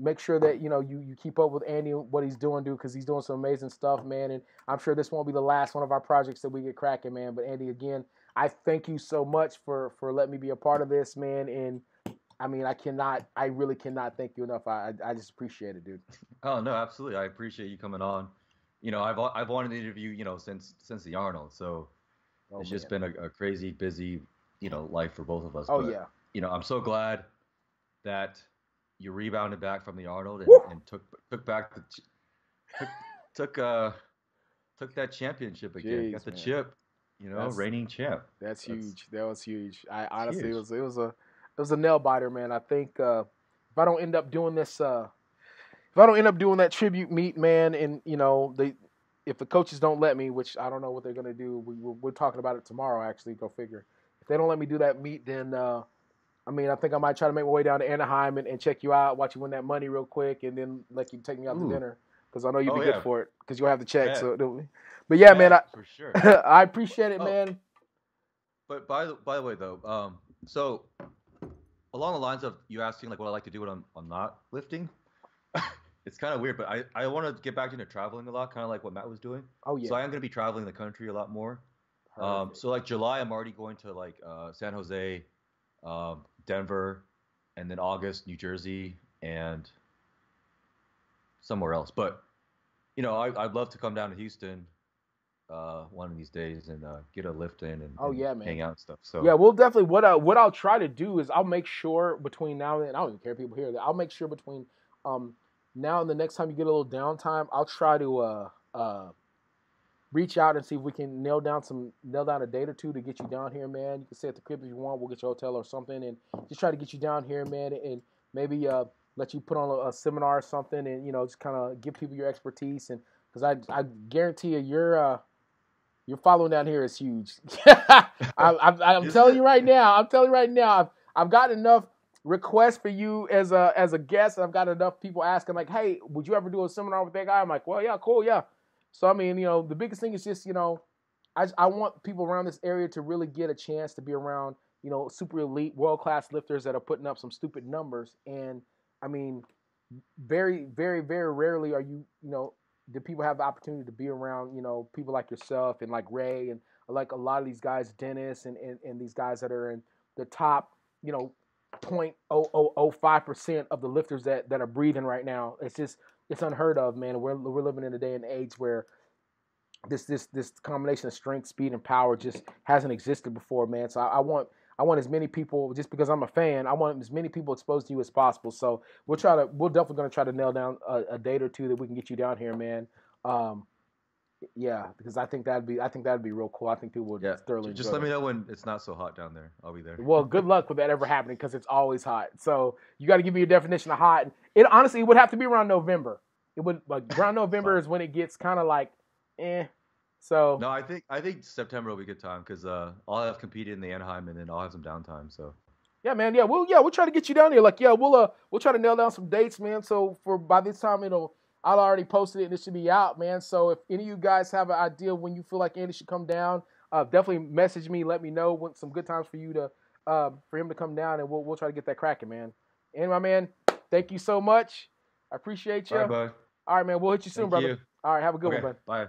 Make sure that you keep up with Andy and what he's doing, dude, because he's doing some amazing stuff, man. And I'm sure this won't be the last one of our projects that we get cracking, man. But Andy, again, I thank you so much for letting me be a part of this, man. And I mean, I really cannot thank you enough. I just appreciate it, dude. Oh no, absolutely. I appreciate you coming on. I've wanted to interview since the Arnold, so it's just been a crazy busy life for both of us. Oh, yeah. I'm so glad that you rebounded back from the Arnold and took back took that championship again. Jeez, got the man. chip, reigning champ. That's huge. That was huge. I honestly, huge. It was a nail biter, man. I think if I don't end up doing this, if I don't end up doing that tribute meet, man, and if the coaches don't let me, which I don't know what they're gonna do, we're talking about it tomorrow. Actually, go figure. If they don't let me do that meet, then I think I might try to make my way down to Anaheim and check you out, watch you win that money real quick, and then let you take me out to dinner because I know you'll be good for it because you'll have the check. Yeah. So, but yeah, man, for sure. I appreciate it, man. But by the way, though, so along the lines of you asking like what I like to do when I'm not lifting, it's kind of weird, but I want to get back into traveling a lot, kind of like what Matt was doing. Oh yeah. So I am going to be traveling the country a lot more. So like July, I'm already going to like San Jose, Denver, and then August, New Jersey, and somewhere else. But I'd love to come down to Houston one of these days and get a lift in and hang out and stuff. So yeah, we'll definitely what I'll try to do is I'll make sure between now and then, I don't even care if people hear that. I'll make sure between now and the next time you get a little downtime, I'll try to reach out and see if we can nail down a date or two to get you down here, man. You can stay at the crib if you want. We'll get you a hotel or something, and just try to get you down here, man, and maybe let you put on a seminar or something, and just kind of give people your expertise. And because I guarantee you, your following down here is huge. I'm telling you right now. I've got enough requests for you as a guest, and I've got enough people asking like, "Hey, would you ever do a seminar with that guy?" I'm like, "Well, yeah, cool, yeah." So, I mean, the biggest thing is just, I want people around this area to really get a chance to be around, super elite, world-class lifters that are putting up some stupid numbers. And, I mean, very, very, very rarely are do people have the opportunity to be around, people like yourself and like Ray and like a lot of these guys, Dennis and these guys that are in the top, 0.0005% of the lifters that are breathing right now. It's unheard of, man. We're living in a day and age where this combination of strength, speed, and power just hasn't existed before, man. So I want as many people, just because I'm a fan, I want as many people exposed to you as possible. So we're definitely gonna try to nail down a date or two that we can get you down here, man. Yeah, because I think that'd be real cool. I think people would thoroughly just let me know when it's not so hot down there. I'll be there. Well, good luck with that ever happening because it's always hot. So you got to give me your definition of hot. It honestly would have to be around November. It would around November is when it gets kind of like, eh. So no, I think September will be a good time because I'll have competed in the Anaheim and then I'll have some downtime. So yeah, man. Yeah, we'll try to get you down here. Like, yeah, we'll try to nail down some dates, man. So by this time I'll already posted it and it should be out, man. So if any of you guys have an idea when you feel like Andy should come down, definitely message me. Let me know when some good times for you to for him to come down, and we'll try to get that cracking, man. And my man, thank you so much. I appreciate you. All right, bud. All right, man. We'll hit you soon, brother. All right, have a good one, bud. Bye.